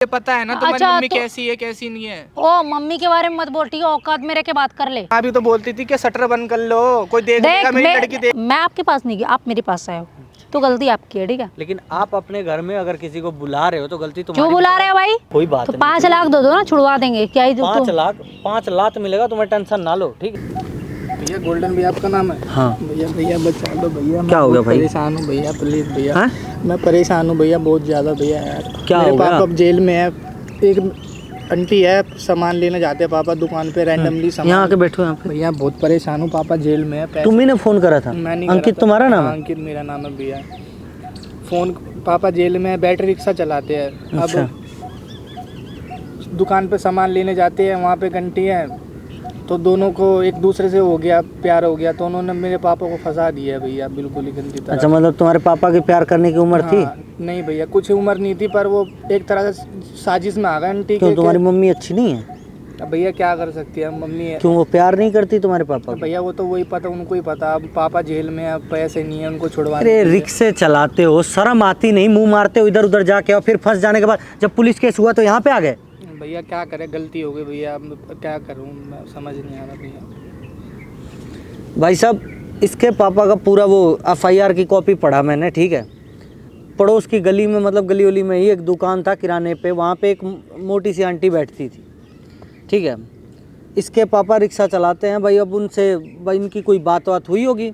ये पता है ना तुम्हारी अच्छा, मम्मी कैसी है कैसी नहीं है। ओ मम्मी के बारे में मत बोल, ठीक है? औकात मेरे के बात कर ले। अभी तो बोलती थी कि शटर बंद कर लो, कोई देख लेगा मेरी लड़की देख। मैं आपके पास नहीं गई, आप मेरे पास आए हो, तो गलती आपकी है, ठीक है? लेकिन आप अपने घर में अगर किसी को बुला रहे हो तो गलती क्यों तुम्हारी। बुला रहे हो भाई? कोई बात तो नहीं। 5 लाख दो ना, छुड़वा देंगे। क्या ही 5 लाख मिलेगा, तुम्हें टेंशन ना लो, ठीक है? भैया गोल्डन भैया आपका नाम है? हाँ भैया बचा लो भैया। क्या हो गया भाई? परेशान हूँ भैया, प्लीज भैया। हाँ? मैं परेशान हूँ भैया, बहुत ज्यादा भैया यार। क्या मेरे हो गया? पापा अब जेल में है। एक आंटी है, सामान लेने जाते हैं पापा दुकान पे रैंडमली सामान। यहाँ आके बैठो यहाँ पे। भैया बहुत परेशान हूँ, पापा जेल में है। तुम्ही ने फोन करा था? मैं नहीं अंकित करा था। तुम्हारा नाम हाँ, है? अंकित मेरा नाम है भैया। फोन पापा जेल में है, बैटरी रिक्शा चलाते हैं। अच्छा। अब दुकान पे सामान लेने जाते हैं, वहाँ पे घंटी है, तो दोनों को एक दूसरे से हो गया, प्यार हो गया, तो उन्होंने मेरे पापा को फंसा दिया है भैया, बिल्कुल ही गंदी तरह। अच्छा, मतलब तुम्हारे पापा की प्यार करने की उम्र थी? हाँ, नहीं भैया कुछ उम्र नहीं थी, पर वो एक तरह से साजिश में आ गए आंटी क्यों, के। तुम्हारी मम्मी अच्छी नहीं है? अब भैया क्या कर सकती है, मम्मी है। क्यों, वो प्यार नहीं करती तुम्हारे पापा को? भैया वो तो वही पता, उनको ही पता। अब पापा जेल में है, अब पैसे नहीं है उनको छुड़वाने अरे के लिए। रिक्शे चलाते हो, शर्म आती नहीं? मुंह मारते हो इधर उधर जाके, और फिर फंस जाने के बाद जब पुलिस केस हुआ तो यहाँ पे आ गए? भैया क्या करे, गलती हो गई भैया, अब क्या करूँ मैं, समझ नहीं आ रहा भैया। भाई साहब, इसके पापा का पूरा वो FIR की कॉपी पढ़ा मैंने, ठीक है? पड़ोस की गली में, मतलब गली वली में ही एक दुकान था किराने पे, वहाँ पे एक मोटी सी आंटी बैठती थी, ठीक है? इसके पापा रिक्शा चलाते हैं भाई। अब उनसे भाई इनकी कोई बात हुई होगी,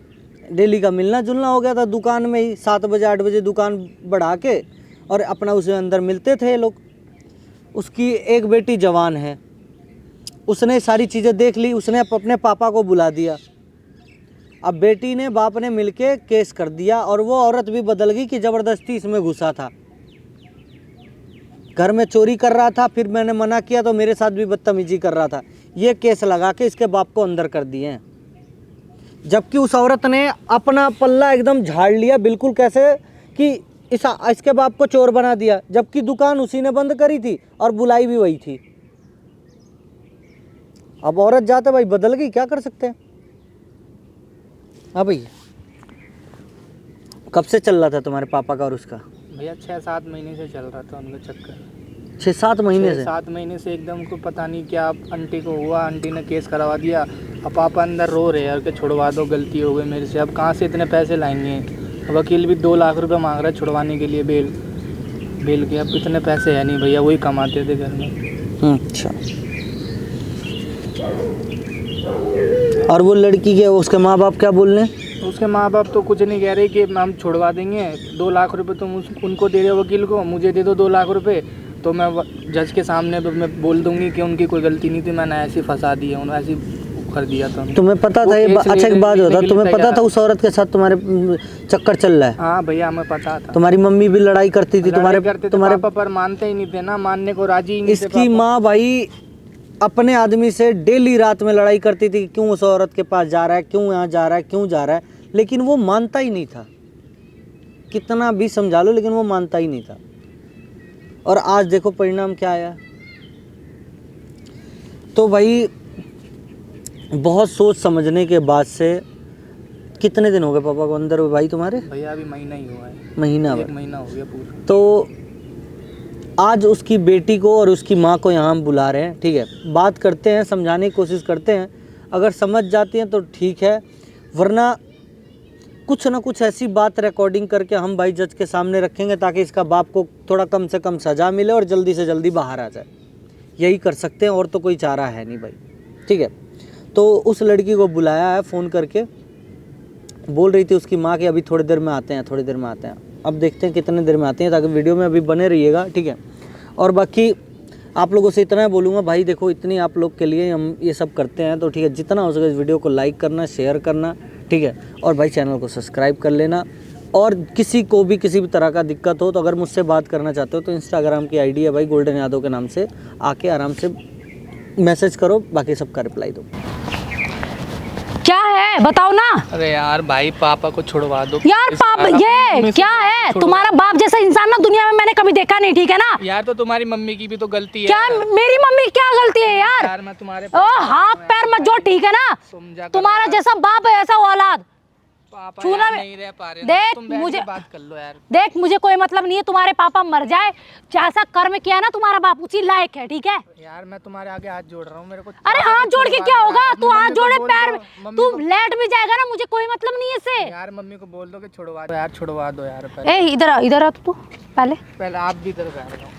डेली का मिलना जुलना हो गया था दुकान में ही। 7 बजे 8 बजे दुकान बढ़ा के और अपना उसे अंदर मिलते थे ये लोग। उसकी एक बेटी जवान है, उसने सारी चीज़ें देख ली, उसने अपने पापा को बुला दिया। अब बेटी ने बाप ने मिलके केस कर दिया, और वो औरत भी बदल गई कि ज़बरदस्ती इसमें घुसा था। घर में चोरी कर रहा था, फिर मैंने मना किया तो मेरे साथ भी बदतमीजी कर रहा था। ये केस लगा के इसके बाप को अंदर कर दिए हैं। जबकि उस औरत ने अपना पल्ला एकदम झाड़ लिया, बिल्कुल कैसे कि इसके बाप को चोर बना दिया, जबकि दुकान उसी ने बंद करी थी और बुलाई भी वही थी। अब औरत जाते भाई बदल गई, क्या कर सकते हैं? हाँ भैया, कब से चल रहा था तुम्हारे पापा का और उसका? भैया 6-7 महीने से चल रहा था उनका चक्कर। 6-7 महीने से? 7 महीने से एकदम को पता नहीं क्या आंटी को हुआ, आंटी ने केस करवा दिया। अब पापा अंदर रो रहे हैं कि छुड़वा दो, गलती हो गई मेरे से। अब कहाँ से इतने पैसे लाएंगे? वकील भी 2 लाख रुपए मांग रहा है छुड़वाने के लिए, बेल के। अब इतने पैसे है नहीं भैया, वही कमाते थे घर में। अच्छा। और वो लड़की के उसके माँ बाप क्या बोल रहे हैं? उसके माँ बाप तो कुछ नहीं कह रहे कि हम छुड़वा देंगे। 2 लाख रुपए तुम उनको दे दो, वकील को, मुझे दे दो 2 लाख रुपए, तो मैं जज के सामने मैं बोल दूंगी कि उनकी कोई गलती नहीं थी, मैंने ऐसे फंसा दिया, उन्होंने ऐसे कर दिया था। तुम्हें पता था ये? अच्छा एक बात होता, तुम्हें पता था उस औरत के साथ तुम्हारे चक्कर चल रहा है? हाँ भैया हमें पता था। तुम्हारी मम्मी भी लड़ाई करती थी तुम्हारे पापा, पर मानते ही नहीं थे ना, मानने को राजी ही नहीं थे। इसकी माँ भाई अपने आदमी से डेली रात में लड़ाई करती थी, क्यों उस औरत के पास जा रहा है, क्यों यहाँ जा रहा है, क्यों जा रहा है, लेकिन वो मानता ही नहीं था। कितना भी समझा लो, लेकिन वो मानता ही नहीं था। और आज देखो परिणाम क्या आया। तो भाई बहुत सोच समझने के बाद से, कितने दिन हो गए पापा को अंदर हुए भाई तुम्हारे? भैया अभी महीना ही हुआ है। महीना? 1 महीना हो गया पूरा। तो आज उसकी बेटी को और उसकी माँ को यहाँ हम बुला रहे हैं, ठीक है? बात करते हैं, समझाने की कोशिश करते हैं। अगर समझ जाती हैं तो ठीक है, वरना कुछ ना कुछ ऐसी बात रिकॉर्डिंग करके हम भाई जज के सामने रखेंगे, ताकि इसका बाप को थोड़ा कम से कम सज़ा मिले और जल्दी से जल्दी बाहर आ जाए। यही कर सकते हैं, और तो कोई चारा है नहीं भाई, ठीक है? तो उस लड़की को बुलाया है फ़ोन करके, बोल रही थी उसकी माँ कि अभी थोड़ी देर में आते हैं, थोड़ी देर में आते हैं। अब देखते हैं कितने देर में आते हैं, ताकि वीडियो में अभी बने रहिएगा, ठीक है? और बाकी आप लोगों से इतना बोलूँगा भाई, देखो इतनी आप लोग के लिए हम ये सब करते हैं, तो ठीक है, जितना हो सके इस वीडियो को लाइक करना, शेयर करना, ठीक है? और भाई चैनल को सब्सक्राइब कर लेना। और किसी को भी किसी भी तरह का दिक्कत हो तो अगर मुझसे बात करना चाहते हो तो इंस्टाग्राम की ID है भाई गोल्डन यादव के नाम से, आके आराम से मैसेज करो, बाकी सबका रिप्लाई दो। क्या है बताओ ना। अरे यार भाई पापा को छुड़वा दो यार। पापा ये क्या है? तुम्हारा बाप जैसा इंसान ना दुनिया में मैंने कभी देखा नहीं, ठीक है ना? यार तो तुम्हारी मम्मी की भी तो गलती है। क्या मेरी मम्मी क्या गलती है यार? यार मैं तुम्हारे ओ हाथ पैर मत जोड़, ठीक है ना? तुम्हारा जैसा बाप है ऐसा औलाद। पापा छूना यार भी- नहीं रह पा रहे हैं। देख, तुम बैठ के मुझे- बात कर लो यार। देख मुझे कोई मतलब नहीं है, तुम्हारे पापा मर जाए, जैसा कर्म किया ना तुम्हारा बाप उसी लायक है, ठीक है। यार मैं तुम्हारे आगे हाथ जोड़ रहा हूँ, मेरे को अरे पापा हाथ को जोड़ के छुड़वा क्या दो होगा, यार। तू अपनी हाथ मम्मी को जोड़े बोल पैर, दो, मम्मी तू को- लेट भी जाएगा ना, मुझे कोई मतलब नहीं है इससे। यार मम्मी को बोल दो कि छुड़वा दो यार, छुड़वा दो यार। पहले ए इधर आ तू पहले। पहले आप भी इधर बैठ जाओ,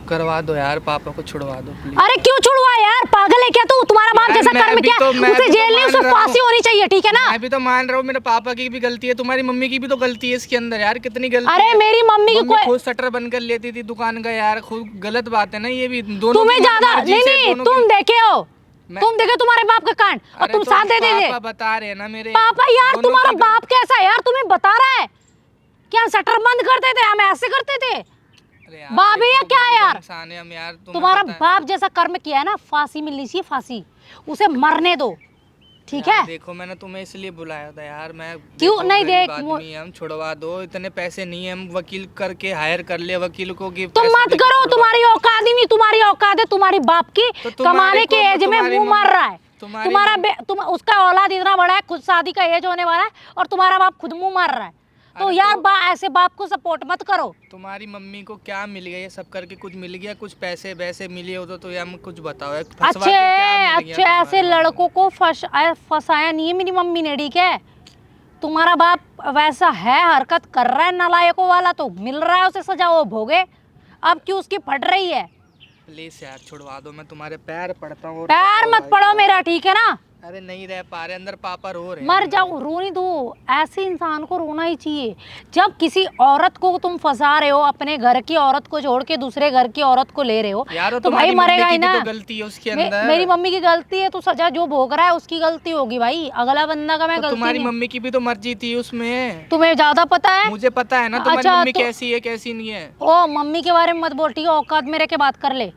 करवा दो यार, पापा को छुड़वा दो प्लीज। अरे क्यों छुड़वा यार, पागल है क्या तू? तुम्हारा बाप यार, जैसा मैं कर्म भी किया, तो- मैं उसे भी तो जेल नहीं, मान उसे रहा हूँ। फांसी होनी चाहिए, ठीक है ना। मैं भी तो मान रहा हूँ, मेरे पापा की भी गलती है, तुम्हारी मम्मी की भी तो गलती है इसके अंदर यार। कितनी गलती अरे है। मेरी मम्मी की कोई, खुद शटर बंद कर लेती थी दुकान का यार, खुद गलत बात है ना ये भी। दोनों तुम्हें की ज्यादा मर्जी नहीं से नहीं, दोनों तुम की- देखे हो, मैं- तुम देखे तुम्हारे बाप का कांड और अरे तुम तो साथ दे दे। पापा बता रहे हैं ना मेरे पापा यार दोनों तुम्हारा की बाप कैसा है यार, तुम्हें बता रहा है कि हम शटर बंद करते थे, हम ऐसे करते थे। अरे यार, बाप है या देखो, क्या है यार? इंसान है हम यार, तुम्हें तुम्हारा पता है। बाप जैसा कर्म किया है ना, फांसी मिलनी चाहिए, फांसी, उसे मरने दो, ठीक यार है। देखो मैंने तुम्हें इसलिए बुलाया था यार, मैं क्यों देखो, नहीं? गरीब देख, आदमी है, हम छुड़वा दो, इतने पैसे नहीं है, हम वकील करके हायर कर ले वकील को कि तुम पैसे मत देके करो, छुड़वा तुम्हारी औकात ही नहीं, तुम्हारी औकात है तुम्हारी बाप की, तो तुम्हारी कमाने के को- एज में तुम्हारी मुंह मार मम्मी- रहा है। तुम्हारी तुम्हारा मम्मी- तुम उसका औलाद इतना बड़ा है, खुद शादी का एज होने वाला है, और तुम्हारा बाप खुद मुंह मार रहा है। तो अरे यार तो- ऐसे बाप को सपोर्ट मत करो। तुम्हारी मम्मी को क्या मिल गया, ये सब करके कुछ मिल गया, कुछ पैसे वैसे मिले हो तो हम कुछ बताओ यार, फंसवा अच्छे के क्या मिल गया अच्छे ऐसे तुम्हारी मम्मी लड़कों को फंसाया नहीं है मेरी मम्मी ने, ठीक है। तुम्हारा बाप वैसा है, हरकत कर रहा है नालायकों वाला, तो मिल रहा है उसे सजा, वो भोगे। अब क्यों उसकी फट रही है? को। प्लीज यार छुड़वा दो, मैं तुम्हारे पैर पड़ता हूँ। और पैर बताओ मत भाई पड़ो साहब। मेरा, ठीक है ना। अरे नहीं रह पा रहे, अंदर पापा रो रहे हैं। मर जाओ, रोने दो। ऐसे इंसान को रोना ही चाहिए। जब किसी औरत को तुम फंसा रहे हो, अपने घर की औरत को छोड़ के दूसरे घर की औरत को ले रहे हो, यार तो भाई मरेगा ही ना। तो गलती है उसके अंदर। मेरी मम्मी की गलती है, तो सजा जो भोग रहा है उसकी गलती होगी भाई, अगला बंदा का मैं तो गलती तुम्हारी नहीं। मम्मी की भी तो मर्जी थी उसमें। तुम्हें ज्यादा पता है? मुझे पता है ना तुम्हारी अच्छा, मम्मी तो- कैसी है कैसी नहीं है। ओ मम्मी के बारे में मत बोल, ठीक है। औकात मेरे के बात कर ले,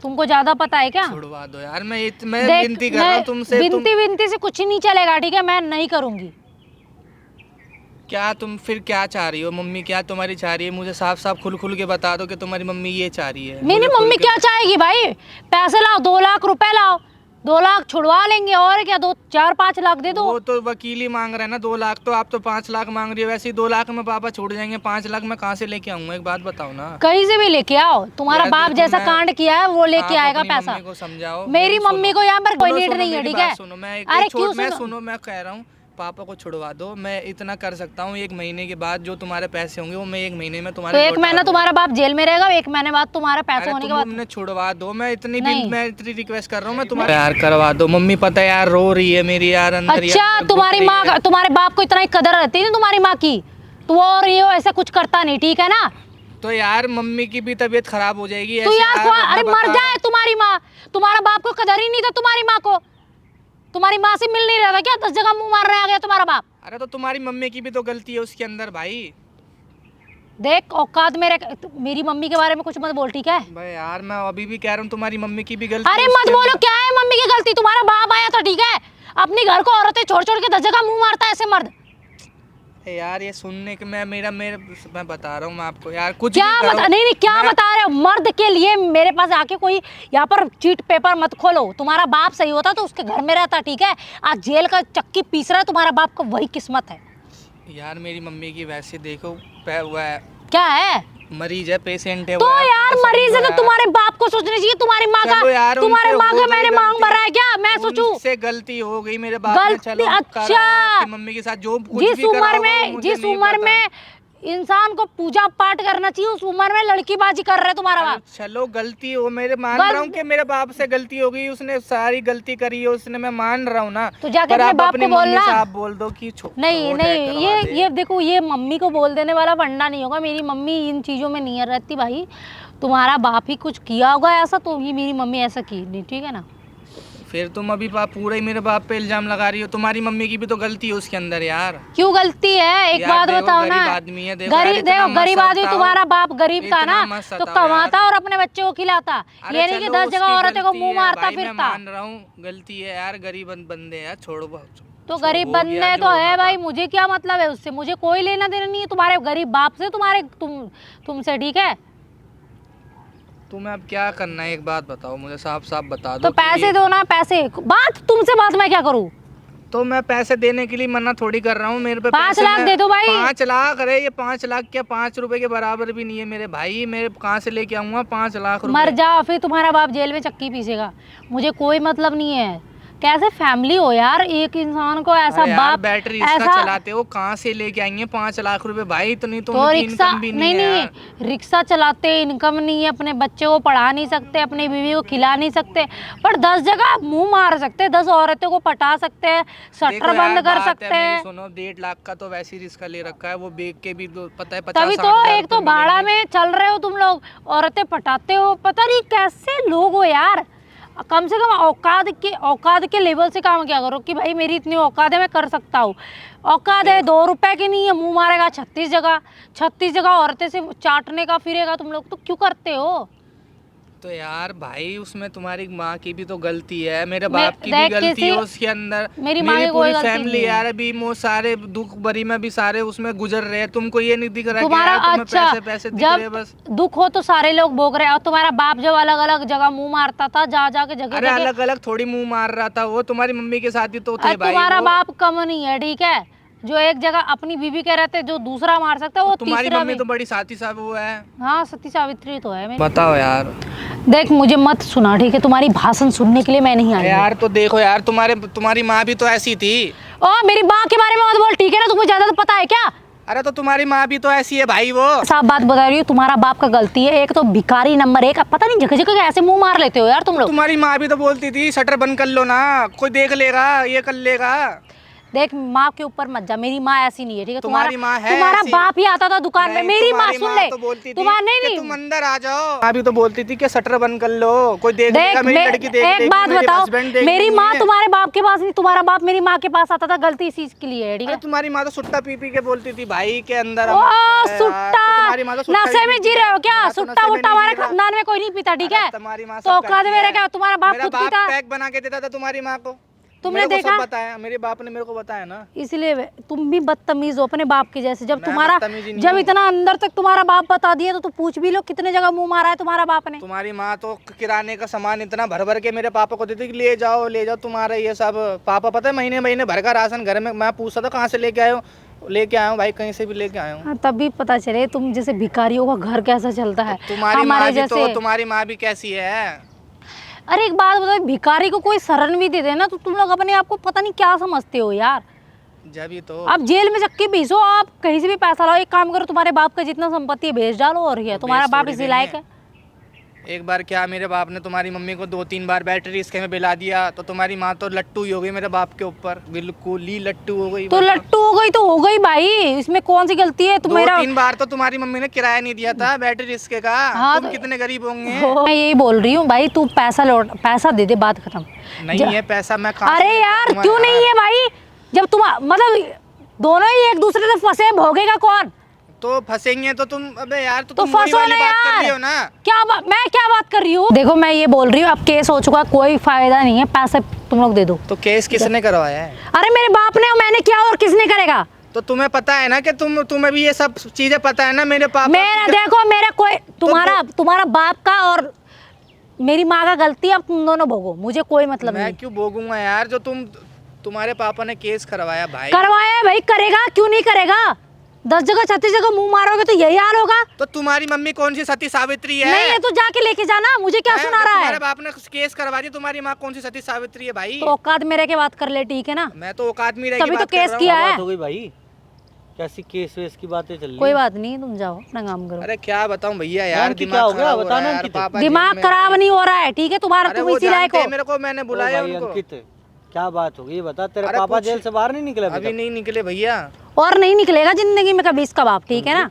तुमको ज्यादा पता है क्या? छुड़वा दो यार, मैं देख, विनती कर रहा हूँ तुमसे। विनती से कुछ नहीं चलेगा, ठीक है। मैं नहीं करूंगी। क्या तुम फिर क्या चाह रही हो? मम्मी क्या तुम्हारी चाह रही है? मुझे साफ साफ खुल के बता दो कि तुम्हारी मम्मी ये चाह रही है। मेरी मुझे खुल मम्मी के क्या चाहेगी भाई? पैसे लाओ, 2 लाख रुपए लाओ, 2 लाख छुड़वा लेंगे, और क्या, 2-4-5 लाख दे दो। वो तो वकील ही मांग रहा है ना 2 लाख, तो आप तो 5 लाख मांग रही हो। वैसे ही 2 लाख में पापा छोड़ जाएंगे, 5 लाख मैं कहाँ से लेके आऊंगा? एक बात बताओ ना। कहीं से भी लेके आओ, तुम्हारा यार बाप देखो, जैसा मैं- कांड किया है वो लेके आप आएगा अपनी पैसा। मम्मी को समझाओ। मेरी मम्मी को यहाँ पर कोई नीड नहीं है, ठीक है। सुनो, मैं अरे क्यों मैं सुनो? सुनो, मैं कह रहा हूँ पापा को छुड़वा दो। मैं इतना कर सकता हूँ, 1 महीने के बाद जो तुम्हारे पैसे होंगे वो मैं 1 महीने में तो तुम्हारे 1 लौटा महीना दूंगा। तुम्हारा बाप जेल में रहेगा, 1 महीने बाद तुम्हारे पैसे अरे होने के तुम बाद। हमने छुड़वा दो, मैं इतनी नहीं। रिक्वेस्ट कर रहा हूँ मैं तुम्हारे यार करवा दो। मम्मी पता है यार रो रही है मेरी यार अंदर। अच्छा, यार, तुम्हारी घुट रही माँ, है। तुम्हारे बाप को इतना ही कदर रहती है ना तुम्हारी माँ की, तो और ये ऐसा कुछ करता नहीं, ठीक है ना। तो यार मम्मी की भी तबीयत खराब हो जाएगी तो ऐसे यार अरे मैं मर बता- जाए तुम्हारी माँ, तुम्हारा बाप को कदर ही नहीं था तुम्हारी माँ को। तुम्हारी माँ से मिल नहीं रहा था क्या? 10 जगह मुंह मार रहा आ गया तुम्हारा बाप। अरे तो तुम्हारी मम्मी की भी तो गलती है उसके अंदर भाई। देख औकात मेरी मम्मी के बारे में कुछ मत बोल, ठीक है। भाई यार मैं अभी भी कह रहा हूँ तुम्हारी मम्मी की भी गलती अरे है मत उसके बोलो, अंदर। क्या है मम्मी की गलती? तुम्हारा बाप आया था, ठीक है। अपनी घर को औरतें छोड़ छोड़ के 10 जगह मुंह मारता है ऐसे मर्द। ए यार ये सुनने के मैं बता रहा हूँ मैं आपको यार कुछ क्या भी करो, नहीं क्या मैं- बता रहे हो? मर्द के लिए मेरे पास आके कोई यहाँ पर चीट पेपर मत खोलो। तुम्हारा बाप सही होता तो उसके घर में रहता, ठीक है। आज जेल का चक्की पीस रहा है तुम्हारा बाप को, वही किस्मत है। यार मेरी मम्मी की वैसे देखो क्या है? मरीज है, पेशेंट है तो वो यार तो मरीज है समझो तो तुम्हारे बाप को सोचना चाहिए। तुम्हारी माँ चलो यार, का, तुम्हारे उनसे माँ हो का गई मैंने मांग गलती। भरा है क्या? मैं सोचूं उनसे गलती हो गई मेरे बाप ने, गलती? चलो अच्छा। करा आपकी मम्मी के साथ जो कुछ जिस भी करा उम्र होगा, में मुझे जिस नहीं उम्र पता। में इंसान को पूजा पाठ करना चाहिए, उस उम्र में लड़कीबाजी कर रहे तुम्हारा बाप। चलो गलती हो, मेरे मान रहा हूँ कि मेरे बाप से गलती हो गई, उसने सारी गलती करी है उसने, मैं मान रहा हूँ ना। तो जाके पर अपने आप बाप अपनी को मम्मी बोलना। से आप बोल दो कि नहीं वो नहीं, करवा दे। ये देखो, ये मम्मी को बोल देने वाला फंडा नहीं होगा। मेरी मम्मी इन चीज़ों में नहीं रहती भाई। तुम्हारा बाप ही कुछ किया होगा ऐसा, तो ये मेरी मम्मी ऐसा की नहीं, ठीक है ना। फिर तुम अभी पूरा ही मेरे बाप पे इल्जाम लगा रही हो। तुम्हारी मम्मी की भी तो गलती है उसके अंदर यार। क्यों गलती है? एक यार बात देखो, बताओ ना। गरीब आदमी है, देखो यार, गरीब इतना मत गरीब आदमी, सताओ। तुम्हारा बाप गरीब था इतना ना, मत तो सताओ कमाता यार। और अपने बच्चे को खिलाता। अरे ये नहीं कि चलो 10 जगह उसकी औरतें को गलती मुंह है मारता भाई, मैं फिरता। मान रहा हूँ गलती है यार, गरीब बंदे हैं यार, छोड़ो तो गरीब बंदे तो है भाई, मुझे क्या मतलब है उससे? मुझे कोई लेना देना नहीं है तुम्हारे गरीब बाप से, तुमसे, ठीक है। तुम्हें अब क्या करना है एक बात बताओ मुझे, साफ साफ बता दो तो पैसे दो ना, पैसे। बात तुमसे बात मैं क्या करूँ? तो मैं पैसे देने के लिए मना थोड़ी कर रहा हूँ, मेरे पे 5 लाख दे दो भाई। 5 लाख? अरे ये 5 लाख क्या 5 रुपए के बराबर भी नहीं है मेरे भाई। मेरे कहाँ से लेके आऊंगा 5 लाख रुपए? मर जाओ, फिर तुम्हारा बाप जेल में चक्की पीसेगा, मुझे कोई मतलब नहीं है। कैसे फैमिली हो यार, एक इंसान को ऐसा बाप बैटरी रिक्शा ऐसा चलाते हो, कहाँ से लेके आएंगे 5 लाख रुपए भाई? इतनी तो तो उनकी रिक्शा इनकम भी नहीं है नहीं, यार। रिक्शा चलाते इनकम नहीं है, अपने बच्चे को पढ़ा नहीं सकते, अपनी बीवी को खिला नहीं सकते, पर 10 जगह मुंह मार सकते, 10 औरतों को पटा सकते हैं, देखो शटर यार, बंद कर बात है सकते मेरी हैं। सुनो, 1.5 लाख का तो वैसे ही रिस्का ले रखा है, वो बेच के भी पता है 50-60 तभी तो हज़ार एक तो रुपए भाड़ा मिलेंगे। में चल रहे हो तुम लोग, औरतें पटाते हो, पता नहीं कैसे लोग हो यार। कम से कम औकात के लेवल से काम किया करो कि भाई मेरी इतनी औकात है, मैं कर सकता हूँ। औकात है 2 रुपए की नहीं है, मुंह मारेगा 36 जगह औरतें से चाटने का फिरेगा तुम लोग, तो क्यों करते हो? तो यार भाई उसमें तुम्हारी माँ की भी तो गलती है, मेरे बाप की भी देख गलती है किसी- उसके अंदर। मेरी माँ की पूरी कोई गलती फैमिली नहीं है। यार अभी वो सारे दुख भरी में भी सारे उसमें गुजर रहे हैं, तुमको ये नहीं दिख रहा तुम्हारा कि यार तुम्हें अच्छा, पैसे दिख रहे हैं जब बस। दुख हो तो सारे लोग भोग रहे हैं, और तुम्हारा बाप जब अलग अलग जगह मुंह मारता था, जा के अरे जगह अलग अलग थोड़ी मुंह मार रहा था, वो तुम्हारी मम्मी के साथ ही तो थे भाई। तुम्हारा वो बाप कम नहीं है, ठीक है? जो एक जगह अपनी बीवी के रहते, जो दूसरा मार सकता है वो तुम्हारी तीसरा मम्मी भी। तो बड़ी साथी साहब वो है। हाँ, सती सावित्री तो है मेरी। बताओ यार। देख मुझे मत सुना, ठीक है? तुम्हारी भाषण सुनने के लिए मैं नहीं आई हूँ। यार तो देखो यार, तुम्हारी माँ भी तो ऐसी थी। ओ मेरी माँ के बारे में मत बोल, ठीक है ना? तुम्हें ज्यादा तो पता है क्या? अरे तो तुम्हारी माँ भी तो ऐसी है भाई वो। साफ बात बता रही हूँ, तुम्हारा बाप का गलती है, एक तो भिखारी नंबर 1। पता नहीं जगह जगह ऐसे मुंह मार लेते हो यार तुम लोग। तुम्हारी माँ भी तो बोलती थी शटर बंद कर लो ना, कोई देख लेगा, ये कर लेगा। देख माँ के ऊपर मत जा, मेरी माँ ऐसी नहीं है, ठीक है? तुम्हारी माँ है तुम्हारा ऐसी। बाप ही आता था दुकान में, नहीं, मेरी माँ तुम्हारी सुन ले। तो बोलती थी तुम्हारा कि नहीं तुम अंदर आ जाओ। माँ भी तो बोलती थी कि शटर बंद कर लो, कोई देख लेगा, मेरी लड़की देख लेगी, एक बात मेरे बताओ, हस्बैंड देख मेरी लेंगे। माँ तुम्हारे बाप के पास नहीं, तुम्हारा बाप मेरी माँ के पास आता था, गलती इस चीज के लिए है, ठीक अरे है? तुम्हारी माँ तो सुट्टा पी के बोलती थी भाई के अंदर। ओ सुट्टा सुट्टा, नशे में जी रहे हो क्या? सुट्टा वुट्टा हमारे खानदान में कोई नहीं पीता, ठीक है? तुम्हारी माँ तो औकात मेरे क्या, तुम्हारा बाप खुद पीता? पैक बना के देता था तुम्हारी माँ को। तुमने मेरे को देखा? सब बताया, मेरे बाप ने मेरे को बताया ना। इसलिए तुम भी बदतमीज हो अपने बाप के जैसे। जब मैं तुम्हारा बदतमीज ही नहीं जब हूँ। इतना अंदर तक तुम्हारा बाप बता दिया, तो पूछ भी लो कितने जगह मुंह मारा है तुम्हारा बाप ने। तुम्हारी माँ तो किराने का सामान इतना भर भर के मेरे पापा को देती कि ले जाओ तुम्हारा ये सब। पापा पता है महीने महीने भर का राशन घर में, मैं पूछता था कहाँ से लेके आए हो, लेके आया हूँ भाई, कहीं से भी लेके आया हूँ। हाँ, तभी पता चले तुम जैसे भिखारियों का घर कैसा चलता है। तुम्हारी हमारे माँ भी तो, जैसे। तुम्हारी माँ भी कैसी है? अरे एक बात बताओ, भिखारी को कोई शरण भी दे देना तो तुम लोग अपने आप को पता नहीं क्या समझते हो यार। जब ही तो आप जेल में चक्की पीसो, आप कहीं से भी पैसा लाओ, एक काम करो, तुम्हारे बाप का जितना संपत्ति है बेच डालो, और ये तुम्हारा बाप थोड़ी इसी लायक है। एक बार क्या मेरे बाप ने तुम्हारी मम्मी को 2-3 बार बैटरी रिक्शे में बिला दिया, तो तुम्हारी माँ तो लट्टू ही हो गई मेरे बाप के ऊपर, बिल्कुल ही लट्टू हो गई। तो लट्टू हो गई तो हो गई भाई, इसमें कौन सी गलती है? तुम्हारा 2-3 बार तो तुम्हारी मम्मी ने किराया नहीं दिया था बैटरी रिक्शे का। हाँ, तुम तो- कितने गरीब होंगे। मैं यही बोल रही हूँ भाई, तू पैसा दे दे, बात खत्म। नहीं है पैसा, मैं कहाँ से अरे लेके यार आऊंगा क्यों यार? नहीं है भाई? जब तुम मतलब दोनों ही एक दूसरे से फंसे, भोगेगा कौन? तो फंसेंगे तो तुम, अबे यार तो तो तुम वही फंसो वाली ना बात कर रही यार। हो ना। मैं क्या बात कर रही हूँ? देखो मैं ये बोल रही हूँ, अब केस हो चुका, कोई फायदा नहीं है, पैसे तुम लोग दे दो। तो केस किसने करवाया है? अरे मेरे बाप ने, और मैंने किया, और किसने करेगा? तो तुम्हें पता है ना कि तुम्हें भी ये सब चीजें पता है ना। मेरे पापा मेरा देखो, मेरा कोई तुम्हारा बाप का और मेरी माँ का गलती, अब तुम दोनों भोगो, मुझे कोई मतलब मैं नहीं। क्यों भोगूंगा यार? जो तुम्हारे पापा ने केस करवाया भाई। करवाया है भाई, करेगा क्यों नहीं करेगा? 10 जगह 36 जगह मुंह मारोगे तो यही हाल होगा। तो तुम्हारी मम्मी कौन सी सती सावित्री है? नहीं है तो जाके लेके जाना, मुझे क्या सुना रहा तुम्हारे है? बाप ने केस करवा दिया, तुम्हारी माँ कौन सी सती सावित्री है भाई? तो औकात मेरे के बात कर ले, ठीक है ना? मैं तो औकात में रह तभी की तो बात कर केस रहा हूँ। किया क्या है। बात हो गई भाई? कैसी केस वेस की बातें चल रही कोई है? बात नहीं, तुम जाओ अपना काम करो। अरे क्या बताऊं भैया यार, नाम की क्या दिमाग हो गया? खराब हो बता रहा है नाम यार, की तो। पापा जेल दिमाग में खराब है। नहीं हो रहा है, ठीक है? तुम्हारा अरे तुम वो इसी लायक जानते हो। हैं मेरे को, मैंने ओ बुलाया भाई उनको। अंकित, क्या बात हो गई ये बता। तेरे अरे पापा कुछ- जेल से बाहर नहीं निकले अभी तक? नहीं निकले भैया। और नहीं निकलेगा जिंदगी में कभी इसका बाप, ठीक है ना?